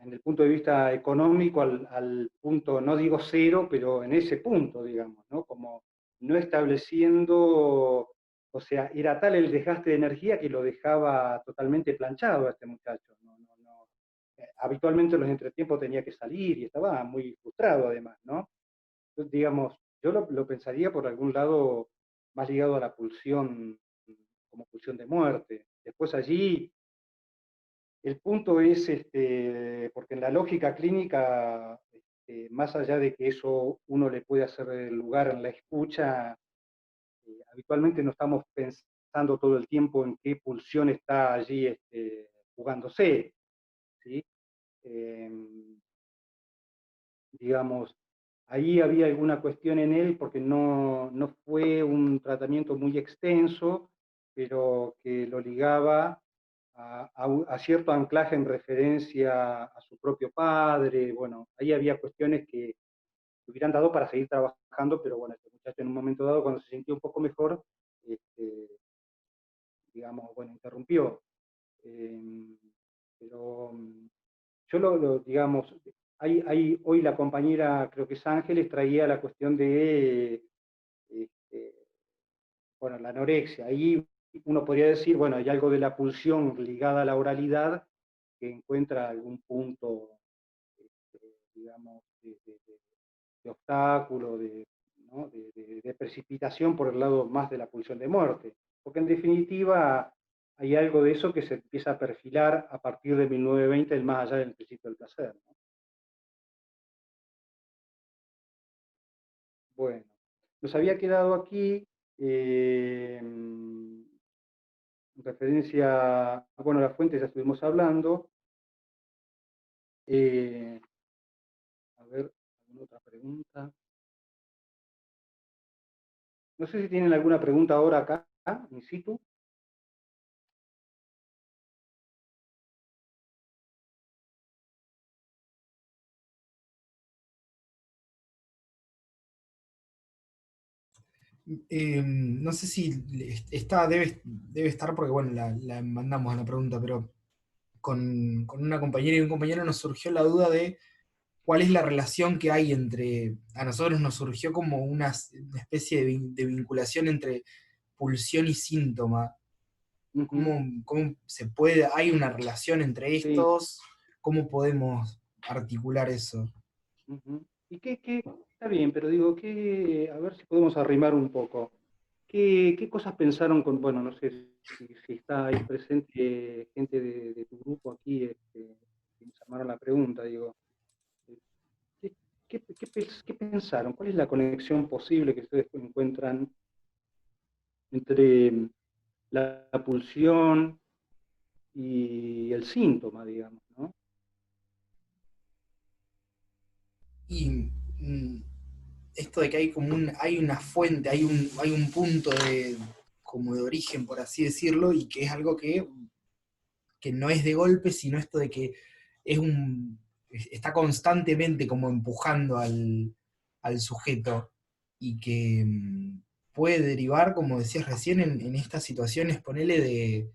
el punto de vista económico, al punto, no digo cero, pero en ese punto, digamos, ¿no? Como no estableciendo, o sea, era tal el desgaste de energía que lo dejaba totalmente planchado a este muchacho. Habitualmente en los entretiempos tenía que salir y estaba muy frustrado además, ¿no? Entonces, digamos, yo lo pensaría por algún lado más ligado a la pulsión, como pulsión de muerte. Después allí, el punto es, porque en la lógica clínica, más allá de que eso uno le puede hacer lugar en la escucha, habitualmente no estamos pensando todo el tiempo en qué pulsión está allí jugándose, ¿sí? Digamos, ahí había alguna cuestión en él porque no fue un tratamiento muy extenso, pero que lo ligaba a cierto anclaje en referencia a su propio padre. Bueno, ahí había cuestiones que hubieran dado para seguir trabajando, pero bueno, este muchacho en un momento dado, cuando se sintió un poco mejor, digamos, bueno, interrumpió. Pero yo digamos, hoy la compañera, creo que es Ángeles, traía la cuestión de, bueno, la anorexia. Ahí uno podría decir, bueno, hay algo de la pulsión ligada a la oralidad que encuentra algún punto, digamos, de obstáculo, ¿no? de precipitación por el lado más de la pulsión de muerte. Porque en definitiva hay algo de eso que se empieza a perfilar a partir de 1920, el más allá del principio del placer, ¿no? Bueno, nos había quedado aquí en referencia, bueno, las fuentes ya estuvimos hablando. A ver, ¿alguna otra pregunta? No sé si tienen alguna pregunta ahora acá, in situ. No sé si está, debe estar porque, bueno, la mandamos a la pregunta, pero con una compañera y un compañero nos surgió la duda de cuál es la relación que hay entre, a nosotros nos surgió como una especie de vinculación entre pulsión y síntoma. ¿Cómo se puede, hay una relación entre Sí. estos? ¿Cómo podemos articular eso? Y está bien, pero digo, a ver si podemos arrimar un poco. ¿Qué cosas pensaron con, bueno, no sé si está ahí presente gente de tu grupo aquí, que nos armaron la pregunta, digo, ¿qué, qué pensaron? ¿Cuál es la conexión posible que ustedes encuentran entre la pulsión y el síntoma, digamos, ¿no? Y esto de que hay como hay una fuente, hay un punto como de origen, por así decirlo, y que es algo que no es de golpe, sino esto de que está constantemente como empujando al sujeto y que puede derivar, como decías recién, en estas situaciones, ponele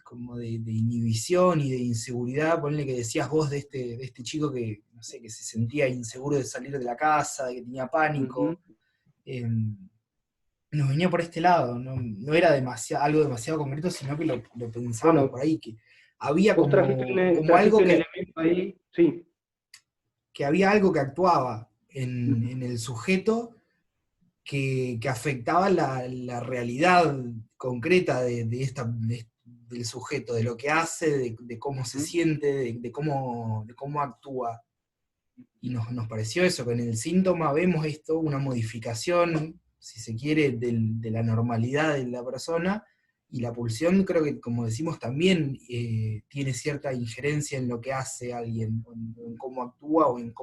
como de inhibición y de inseguridad, ponele que decías vos de este chico que, no sé, que se sentía inseguro de salir de la casa, de que tenía pánico. Nos venía por este lado, no era algo demasiado concreto, sino que lo pensábamos Bueno, por ahí, que había vos como algo trajiste un elemento ahí, sí. que había algo que actuaba en el sujeto que afectaba la realidad concreta del sujeto, de lo que hace, de cómo se siente, de cómo actúa. Y nos pareció eso, que en el síntoma vemos esto, una modificación, si se quiere, de la normalidad de la persona, y la pulsión creo que, como decimos, también tiene cierta injerencia en lo que hace alguien, en cómo actúa o en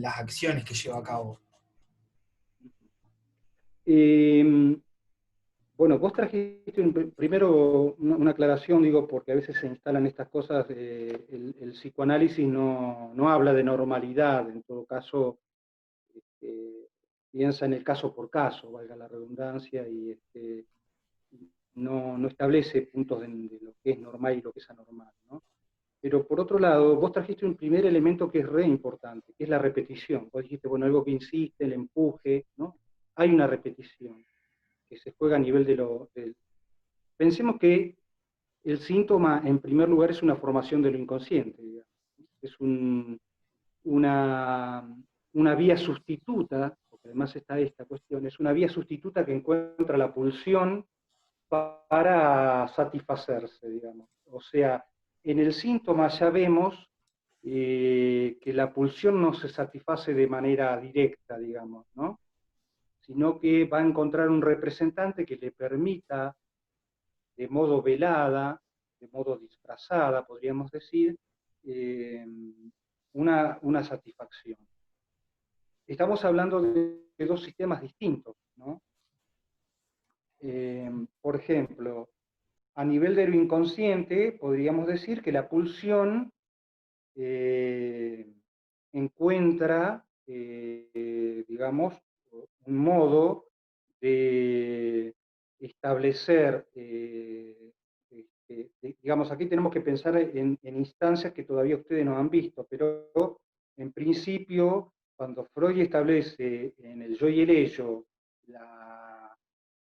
las acciones que lleva a cabo. Bueno, vos trajiste primero una aclaración, digo, porque a veces se instalan estas cosas, el psicoanálisis no habla de normalidad, en todo caso, piensa en el caso por caso, valga la redundancia, y no establece puntos de lo que es normal y lo que es anormal, ¿no? Pero por otro lado, vos trajiste un primer elemento que es re importante, que es la repetición. Vos dijiste, bueno, algo que insiste, el empuje, ¿no? Hay una repetición que se juega a nivel de lo... Pensemos que el síntoma, en primer lugar, es una formación de lo inconsciente, digamos. Es una vía sustituta, porque además está esta cuestión, es una vía sustituta que encuentra la pulsión para satisfacerse, digamos. O sea, en el síntoma ya vemos que la pulsión no se satisface de manera directa, digamos, ¿no? Sino que va a encontrar un representante que le permita, de modo velada, de modo disfrazada, podríamos decir, una satisfacción. Estamos hablando de dos sistemas distintos, ¿no? Por ejemplo, a nivel de lo inconsciente, podríamos decir que la pulsión encuentra, digamos, un modo de establecer, digamos, aquí tenemos que pensar en instancias que todavía ustedes no han visto, pero en principio, cuando Freud establece en el yo y el ello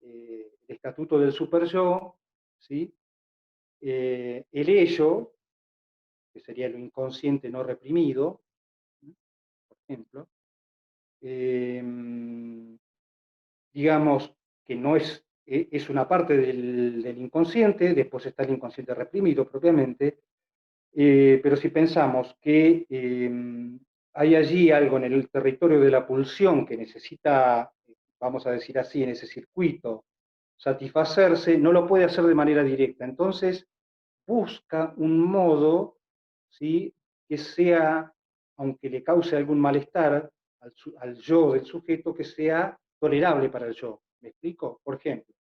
el estatuto del superyo, ¿sí? El ello, que sería lo inconsciente no reprimido, por ejemplo, digamos que no es una parte del inconsciente, después está el inconsciente reprimido propiamente, pero si pensamos que hay allí algo en el territorio de la pulsión que necesita, vamos a decir así, en ese circuito, satisfacerse, no lo puede hacer de manera directa. Entonces, busca un modo, ¿sí?, que sea, aunque le cause algún malestar al yo del sujeto, que sea tolerable para el yo. ¿Me explico? Por ejemplo,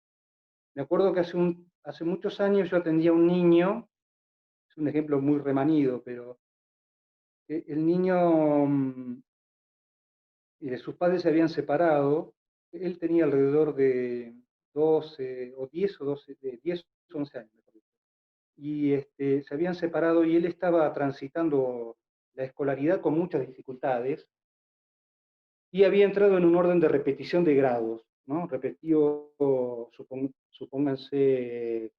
me acuerdo que hace muchos años yo atendía a un niño, es un ejemplo muy remanido, pero el niño, sus padres se habían separado, él tenía alrededor de 12 o 10 o 12, de 10 o 11 años, me parece. Y se habían separado y él estaba transitando la escolaridad con muchas dificultades y había entrado en un orden de repetición de grados, ¿no? Repetió, supónganse,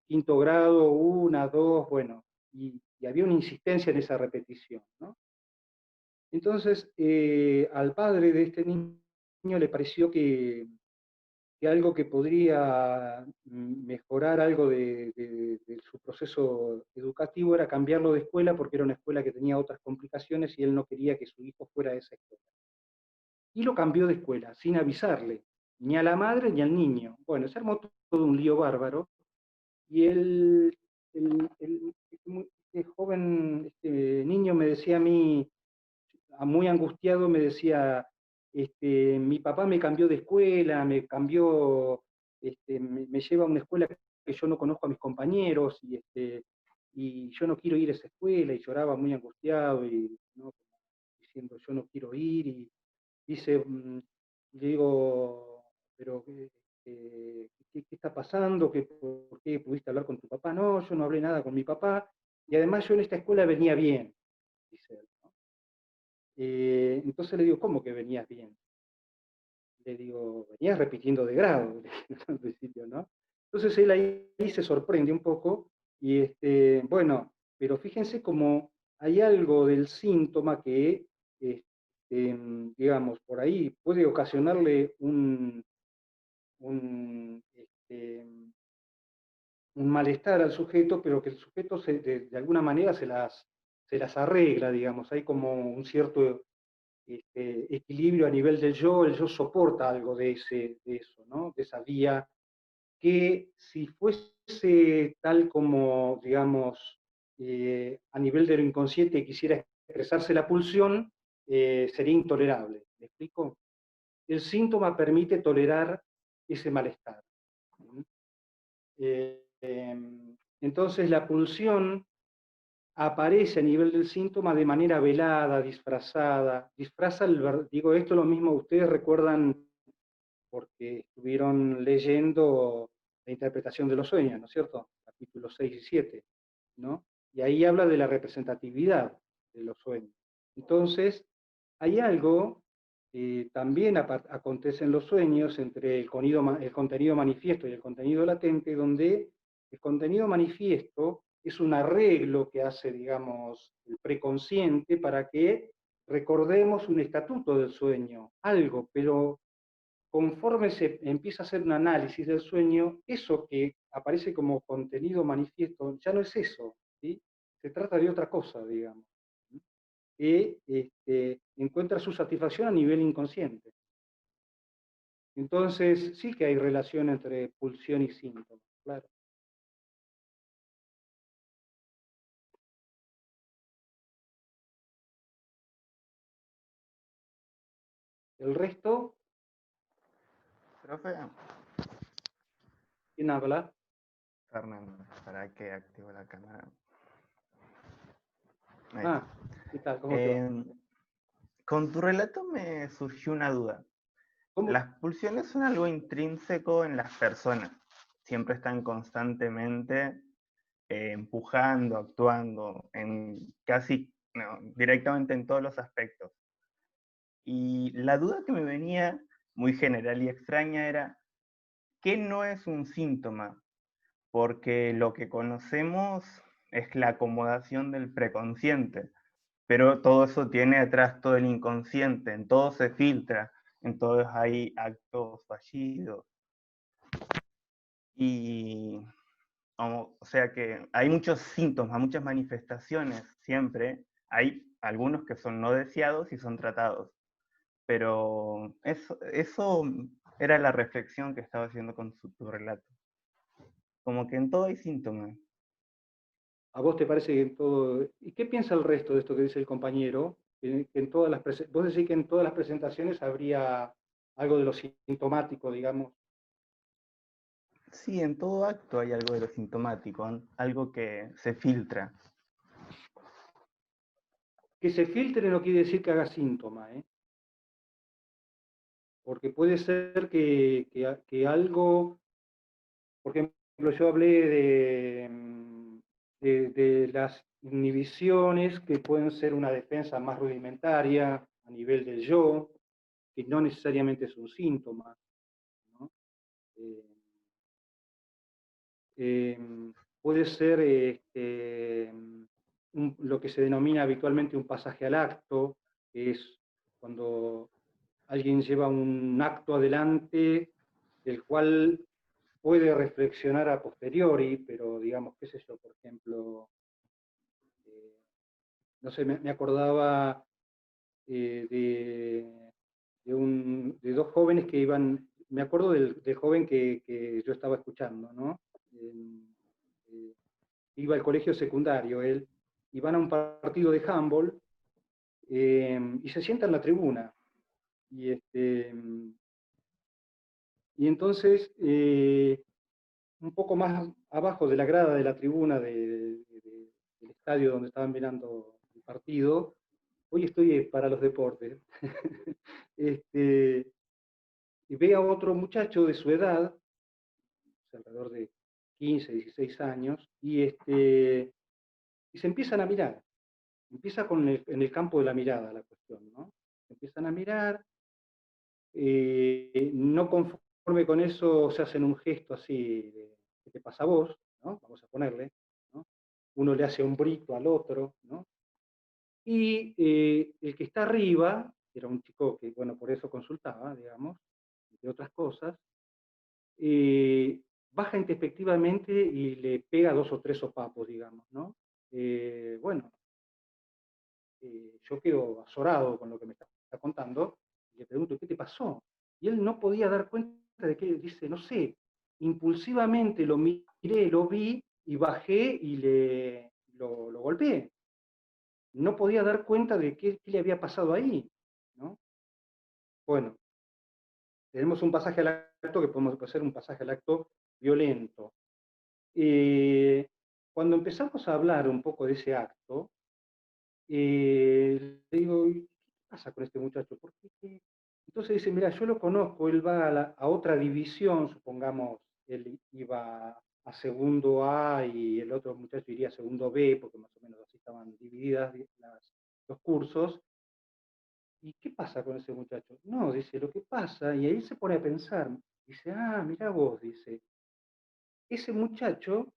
quinto grado, 1, 2, bueno, y había una insistencia en esa repetición, ¿no? Entonces, al padre de este niño le pareció que algo que podría mejorar algo de su proceso educativo era cambiarlo de escuela, porque era una escuela que tenía otras complicaciones y él no quería que su hijo fuera a esa escuela. Y lo cambió de escuela, sin avisarle, ni a la madre ni al niño. Bueno, se armó todo un lío bárbaro, y el joven, niño me decía a mí, muy angustiado, me decía, mi papá me cambió de escuela, me cambió, me lleva a una escuela que yo no conozco a mis compañeros, y yo no quiero ir a esa escuela, y lloraba muy angustiado, y ¿no?, diciendo, yo no quiero ir, y dice, le digo, pero ¿qué está pasando? ¿Por qué pudiste hablar con tu papá? No, yo no hablé nada con mi papá, y además yo en esta escuela venía bien, dice él, ¿no? Entonces le digo, ¿cómo que venías bien? Le digo, venías repitiendo de grado, al principio, ¿no? Entonces él ahí se sorprende un poco, y bueno, pero fíjense cómo hay algo del síntoma que, digamos, por ahí puede ocasionarle un, un malestar al sujeto, pero que el sujeto de alguna manera se las arregla, digamos, hay como un cierto equilibrio a nivel del yo, el yo soporta algo de eso, ¿no? De esa vía, que si fuese tal como, digamos, a nivel de lo inconsciente quisiera expresarse la pulsión, sería intolerable. ¿Me explico? El síntoma permite tolerar ese malestar. Entonces la pulsión aparece a nivel del síntoma de manera velada, disfrazada, digo esto lo mismo, ustedes recuerdan porque estuvieron leyendo la interpretación de los sueños, ¿no es cierto? Capítulos 6 y 7, ¿no? Y ahí habla de la representatividad de los sueños. Entonces, hay algo que también acontece en los sueños entre el contenido manifiesto y el contenido latente, donde el contenido manifiesto es un arreglo que hace, digamos, el preconsciente para que recordemos un estatuto del sueño, algo, pero conforme se empieza a hacer un análisis del sueño, eso que aparece como contenido manifiesto ya no es eso, ¿sí? Se trata de otra cosa, digamos, ¿sí? Que encuentra su satisfacción a nivel inconsciente. Entonces, sí que hay relación entre pulsión y síntoma, claro. El resto, Profe, ¿quién habla? Fernando, ¿para qué activo la cámara? Ah, ¿qué tal? ¿Cómo te va? Con tu relato me surgió una duda. ¿Cómo? Las pulsiones son algo intrínseco en las personas. Siempre están constantemente empujando, actuando, directamente en todos los aspectos. Y la duda que me venía, muy general y extraña, era, ¿qué no es un síntoma? Porque lo que conocemos es la acomodación del preconsciente, pero todo eso tiene detrás todo el inconsciente, en todo se filtra, en todos hay actos fallidos. Y o sea que hay muchos síntomas, muchas manifestaciones siempre, hay algunos que son no deseados y son tratados, pero eso era la reflexión que estaba haciendo con tu relato. Como que en todo hay síntomas. ¿A vos te parece que en todo... ¿Y qué piensa el resto de esto que dice el compañero? Que en todas las vos decís que en todas las presentaciones habría algo de lo sintomático, digamos. Sí, en todo acto hay algo de lo sintomático, algo que se filtra. Que se filtre no quiere decir que haga síntoma, ¿eh? Porque puede ser que algo, por ejemplo, yo hablé de las inhibiciones que pueden ser una defensa más rudimentaria a nivel del yo, que no necesariamente es un síntoma, ¿no? Puede ser lo que se denomina habitualmente un pasaje al acto, que es cuando alguien lleva un acto adelante del cual puede reflexionar a posteriori, pero digamos, qué sé yo, por ejemplo, no sé, me acordaba de dos jóvenes que iban, me acuerdo del joven que yo estaba escuchando, ¿no? Iba al colegio secundario, él, y van a un partido de handball, y se sienta en la tribuna. Y entonces, un poco más abajo de la grada de la tribuna del estadio donde estaban mirando el partido, hoy estoy para los deportes, y ve a otro muchacho de su edad, alrededor de 15, 16 años, y se empiezan a mirar. Empieza en el campo de la mirada la cuestión, ¿no? Se empiezan a mirar, no conforme con eso se hacen un gesto así de ¿qué te pasa a vos? ¿No? Vamos a ponerle, ¿no? Uno le hace un brito al otro, ¿no? Y el que está arriba, era un chico que, bueno, por eso consultaba, digamos, entre otras cosas, baja introspectivamente y le pega 2 o 3 sopapos, digamos, ¿no? Bueno, yo quedo azorado con lo que me está contando, y le pregunto, ¿qué te pasó? Y él no podía dar cuenta de que, dice, no sé, impulsivamente lo miré, lo vi, y bajé y lo golpeé. No podía dar cuenta de qué le había pasado ahí, ¿no? Bueno, tenemos un pasaje al acto que podemos hacer un pasaje al acto violento. cuando empezamos a hablar un poco de ese acto, le digo, ¿qué pasa con este muchacho? ¿Por qué? Entonces dice, mira, yo lo conozco, él va a otra división, supongamos, él iba a segundo A y el otro muchacho iría a segundo B, porque más o menos así estaban divididas los cursos. ¿Y qué pasa con ese muchacho? No, dice, lo que pasa, y ahí se pone a pensar, dice, mira vos, dice, ese muchacho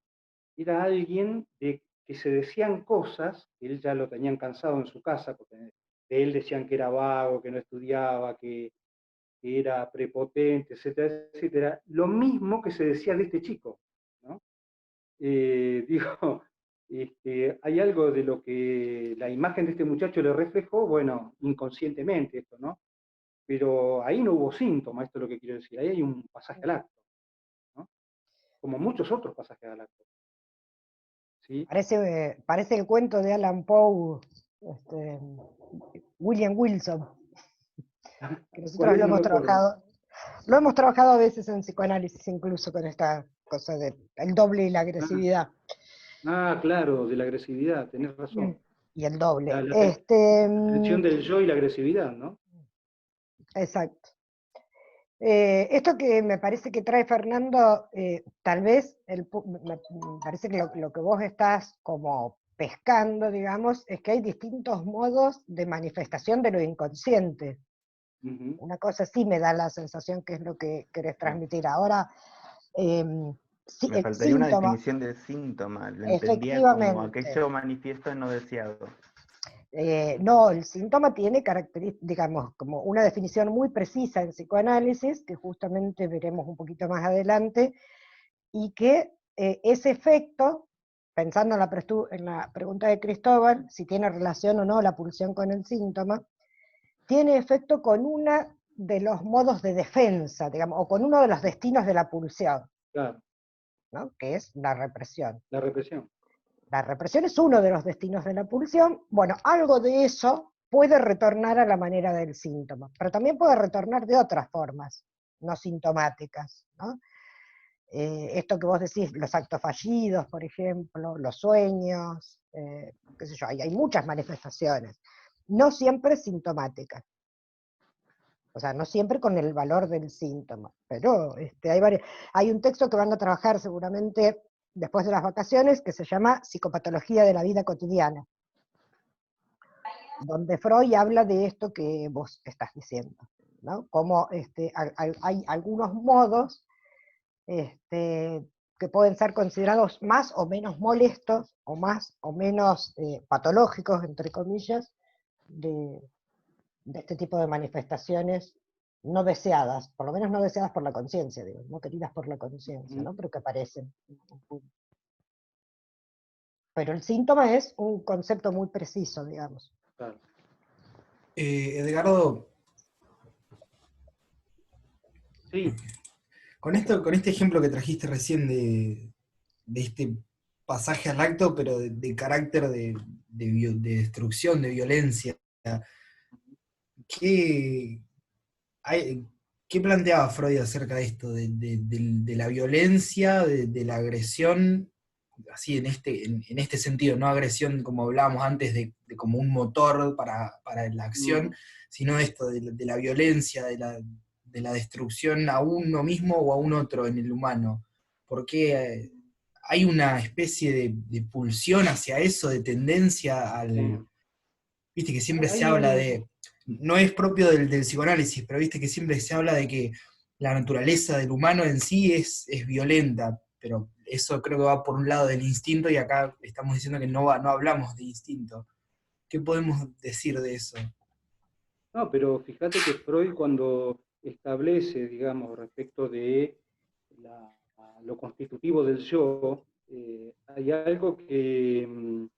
era alguien que se decían cosas, que él ya lo tenían cansado en su casa, porque de él decían que era vago, que no estudiaba, que era prepotente, etcétera, etcétera, lo mismo que se decía de este chico, ¿no? Digo, hay algo de lo que la imagen de este muchacho le reflejó, bueno, inconscientemente esto, ¿no? Pero ahí no hubo síntoma, esto es lo que quiero decir, ahí hay un pasaje al acto, ¿no? Como muchos otros pasajes al acto. ¿Sí? Parece el cuento de Alan Poe, William Wilson, que nosotros lo hemos trabajado a veces en psicoanálisis, incluso con esta cosa del doble y la agresividad. Claro, de la agresividad, tenés razón. Y el doble. La tensión del yo y la agresividad, ¿no? Exacto. Esto que me parece que trae Fernando, tal vez, me parece que lo que vos estás como pescando, digamos, es que hay distintos modos de manifestación de lo inconsciente. Una cosa sí me da la sensación que es lo que querés transmitir. Ahora, sí, me faltaría una definición de síntoma, lo entendía como aquello manifiesto no deseado. No, el síntoma tiene características, digamos, como una definición muy precisa en psicoanálisis, que justamente veremos un poquito más adelante, y que ese efecto, pensando en la pregunta de Cristóbal, si tiene relación o no la pulsión con el síntoma, tiene efecto con uno de los modos de defensa, digamos, o con uno de los destinos de la pulsión, claro, ¿no? Que es la represión. La represión. La represión es uno de los destinos de la pulsión. Bueno, algo de eso puede retornar a la manera del síntoma, pero también puede retornar de otras formas, no sintomáticas, ¿no? Esto que vos decís, los actos fallidos, por ejemplo, los sueños, qué sé yo, hay muchas manifestaciones, no siempre sintomáticas. O sea, no siempre con el valor del síntoma, pero hay un texto que van a trabajar seguramente después de las vacaciones, que se llama Psicopatología de la vida cotidiana, donde Freud habla de esto que vos estás diciendo, ¿no? Como hay algunos modos que pueden ser considerados más o menos molestos, o más o menos patológicos, entre comillas, de este tipo de manifestaciones no deseadas, por lo menos no deseadas por la conciencia, digo, no queridas por la conciencia, ¿no? Pero que aparecen. Pero el síntoma es un concepto muy preciso, digamos. Claro. Edgardo, sí. Con este ejemplo que trajiste recién de este pasaje al acto, pero de carácter de destrucción, de violencia, ¿qué planteaba Freud acerca de esto, de la violencia, de la agresión, así en este sentido, no agresión como hablábamos antes de como un motor para la acción, sino esto de la violencia, de la destrucción a uno mismo o a un otro en el humano? Porque hay una especie de pulsión hacia eso, de tendencia al... Viste que siempre se habla de... No es propio del psicoanálisis, pero viste que siempre se habla de que la naturaleza del humano en sí es violenta, pero eso creo que va por un lado del instinto, y acá estamos diciendo que no hablamos de instinto. ¿Qué podemos decir de eso? No, pero fíjate que Freud, cuando establece, digamos, respecto de lo constitutivo del yo, hay algo que,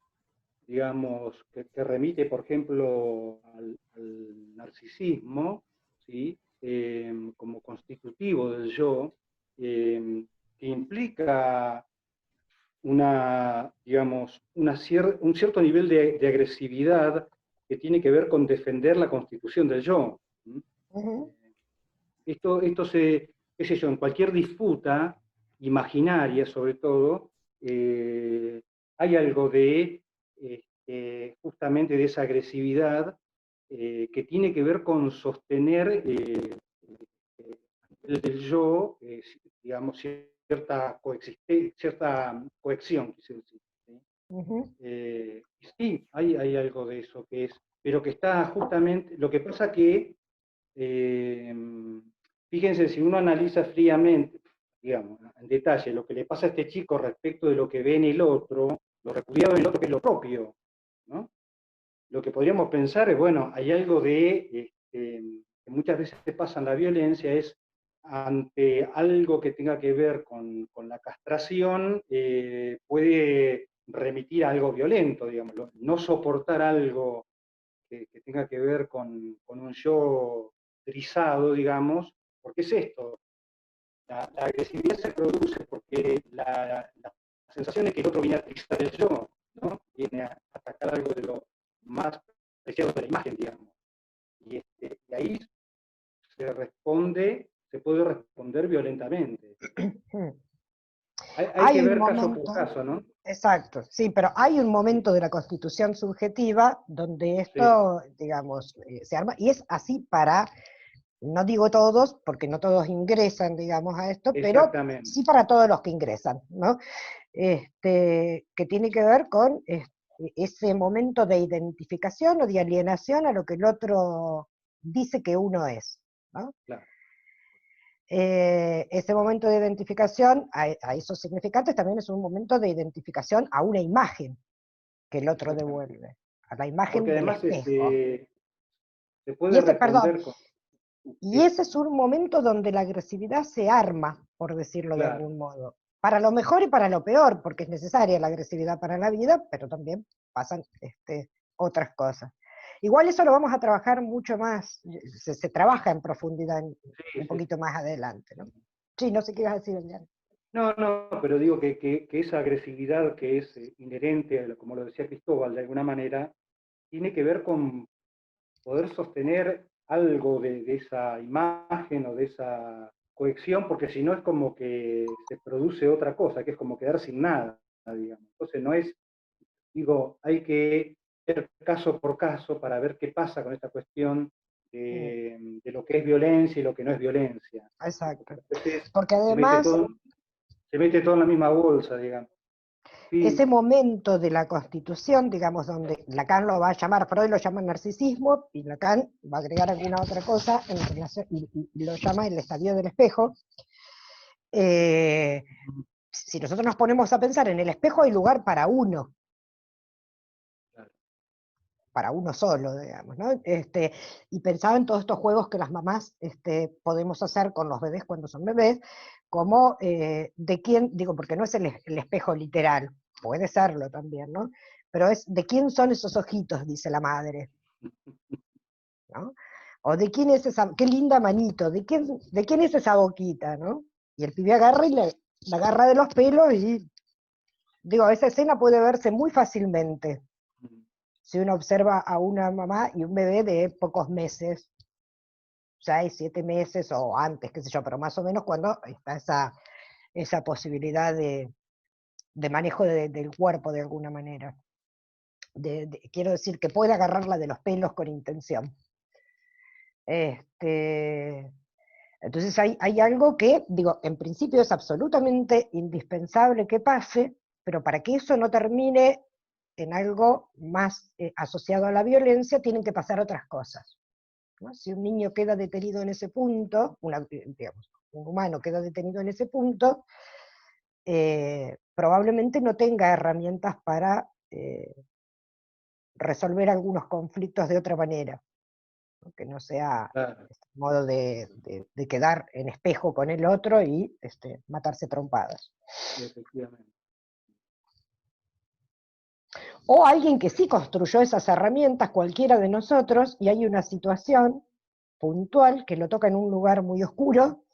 digamos, que remite, por ejemplo, al narcisismo, ¿sí? Como constitutivo del yo, que implica digamos, un cierto nivel de agresividad que tiene que ver con defender la constitución del yo. Esto qué sé yo, en cualquier disputa imaginaria, sobre todo, hay algo de, justamente de esa agresividad que tiene que ver con sostener el del yo, digamos, cierta cohesión, quise decir. ¿Sí? Sí, hay algo de eso que es, pero que está justamente, lo que pasa que, fíjense, si uno analiza fríamente, digamos, en detalle, lo que le pasa a este chico respecto de lo que ve en el otro, lo repudiado en el otro que es lo propio, ¿no? Lo que podríamos pensar es, bueno, hay algo de, que muchas veces pasa en la violencia, es ante algo que tenga que ver con la castración, puede remitir a algo violento, digamos, no soportar algo que tenga que ver con un yo trizado, digamos, porque es esto, la agresividad se produce porque la sensación es que el otro viene a trizar el yo, ¿no? Viene a atacar algo de lo más preciado de la imagen, digamos. Y ahí se puede responder violentamente. Hay que ver caso por caso, ¿no? Exacto, sí, pero hay un momento de la constitución subjetiva donde esto, sí, digamos, se arma, y es así para, no digo todos, porque no todos ingresan, digamos, a esto, pero sí para todos los que ingresan, ¿no? Que tiene que ver con ese momento de identificación o de alienación a lo que el otro dice que uno es, ¿no? Claro. Ese momento de identificación a esos significantes también es un momento de identificación a una imagen que el otro devuelve, a la imagen del espejo. Se puede responder y ese es un momento donde la agresividad se arma, por decirlo de algún modo. Para lo mejor y para lo peor, porque es necesaria la agresividad para la vida, pero también pasan otras cosas. Igual eso lo vamos a trabajar mucho más, se trabaja en profundidad un poquito más adelante, ¿no? Sí, no sé qué ibas a decir, Eliana. No, pero digo que esa agresividad que es inherente, como lo decía Cristóbal, de alguna manera, tiene que ver con poder sostener algo de esa imagen o de esa cohesión, porque si no es como que se produce otra cosa, que es como quedar sin nada, digamos. Entonces no es, digo, hay que ver caso por caso para ver qué pasa con esta cuestión de lo que es violencia y lo que no es violencia. Exacto. Porque además se mete todo en la misma bolsa, digamos. Sí. Ese momento de la constitución, digamos, donde Lacan lo va a llamar, Freud lo llama narcisismo, y Lacan va a agregar alguna otra cosa en relación, y lo llama el estadio del espejo. Si nosotros nos ponemos a pensar, en el espejo hay lugar para uno. Para uno solo, digamos, ¿no? Y pensaba en todos estos juegos que las mamás podemos hacer con los bebés cuando son bebés, como de quién, digo, porque no es el espejo literal, puede serlo también, ¿no? Pero es de quién son esos ojitos, dice la madre, ¿no? O de quién es esa, qué linda manito, de quién es esa boquita, ¿no? Y el pibe agarra y la agarra de los pelos y, digo, esa escena puede verse muy fácilmente si uno observa a una mamá y un bebé de pocos meses, 6, 7 meses o antes, qué sé yo, pero más o menos cuando está esa posibilidad de manejo del cuerpo de alguna manera. Quiero decir, que puede agarrarla de los pelos con intención. Entonces hay algo que, digo, en principio es absolutamente indispensable que pase, pero para que eso no termine en algo más asociado a la violencia, tienen que pasar otras cosas, ¿no? Si un niño queda detenido en ese punto, digamos, un humano queda detenido en ese punto, probablemente no tenga herramientas para resolver algunos conflictos de otra manera, ¿no? Que no sea este modo de quedar en espejo con el otro y matarse trompadas. Efectivamente. O alguien que sí construyó esas herramientas, cualquiera de nosotros, y hay una situación puntual que lo toca en un lugar muy oscuro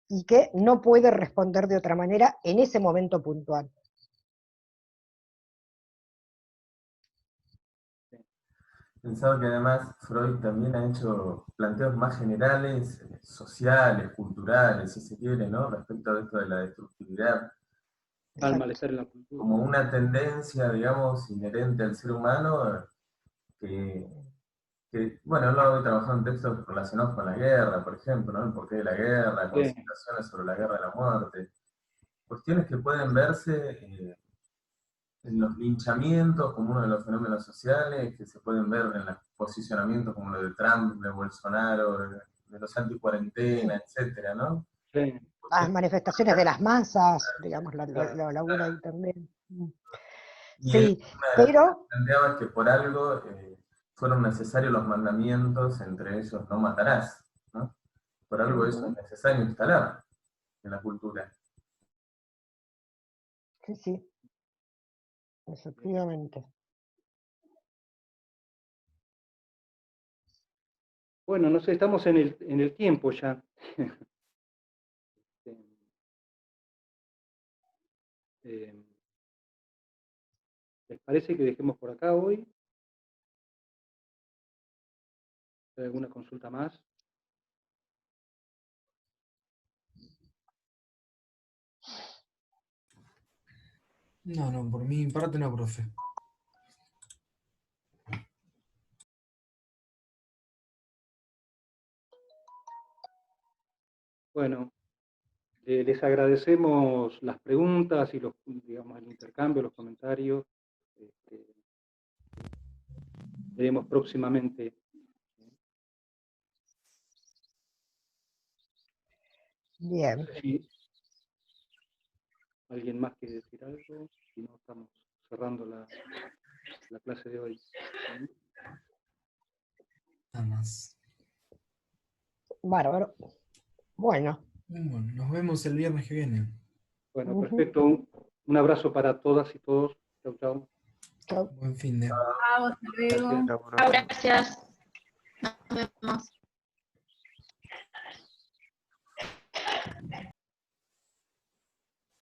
y que no puede responder de otra manera en ese momento puntual. Pensaba que además Freud también ha hecho planteos más generales, sociales, culturales, si se quiere, ¿no? Respecto a esto de la destructividad. al malestar en la cultura. Como una tendencia, digamos, inherente al ser humano, que bueno, lo he trabajado en textos relacionados con la guerra, por ejemplo, ¿no? El porqué de la guerra, consideraciones sobre la guerra y la muerte. Cuestiones que pueden verse en los linchamientos como uno de los fenómenos sociales, que se pueden ver en los posicionamientos como lo de Trump, de Bolsonaro, de los anti-cuarentena, etcétera, ¿no? Sí. Las manifestaciones de las masas, digamos, lo labura ahí también. Y sí, pero... planteaba que por algo fueron necesarios los mandamientos, entre ellos no matarás, ¿no? Por algo eso es necesario instalar en la cultura. Sí, sí. Efectivamente. Bueno, no sé, estamos en el tiempo ya. ¿Les parece que dejemos por acá hoy? ¿Hay alguna consulta más? No, por mi parte no, profe. Bueno, les agradecemos las preguntas y digamos, el intercambio, los comentarios. Veremos próximamente. Bien. Si alguien más quiere decir algo, si no, estamos cerrando la clase de hoy. Nada más. Bárbaro. Bueno. Bueno, nos vemos el viernes que viene. Bueno, perfecto. Un abrazo para todas y todos. Chau, chau. Chau. Buen fin de. Chao, hasta luego. Gracias. Chao, gracias. Nos vemos.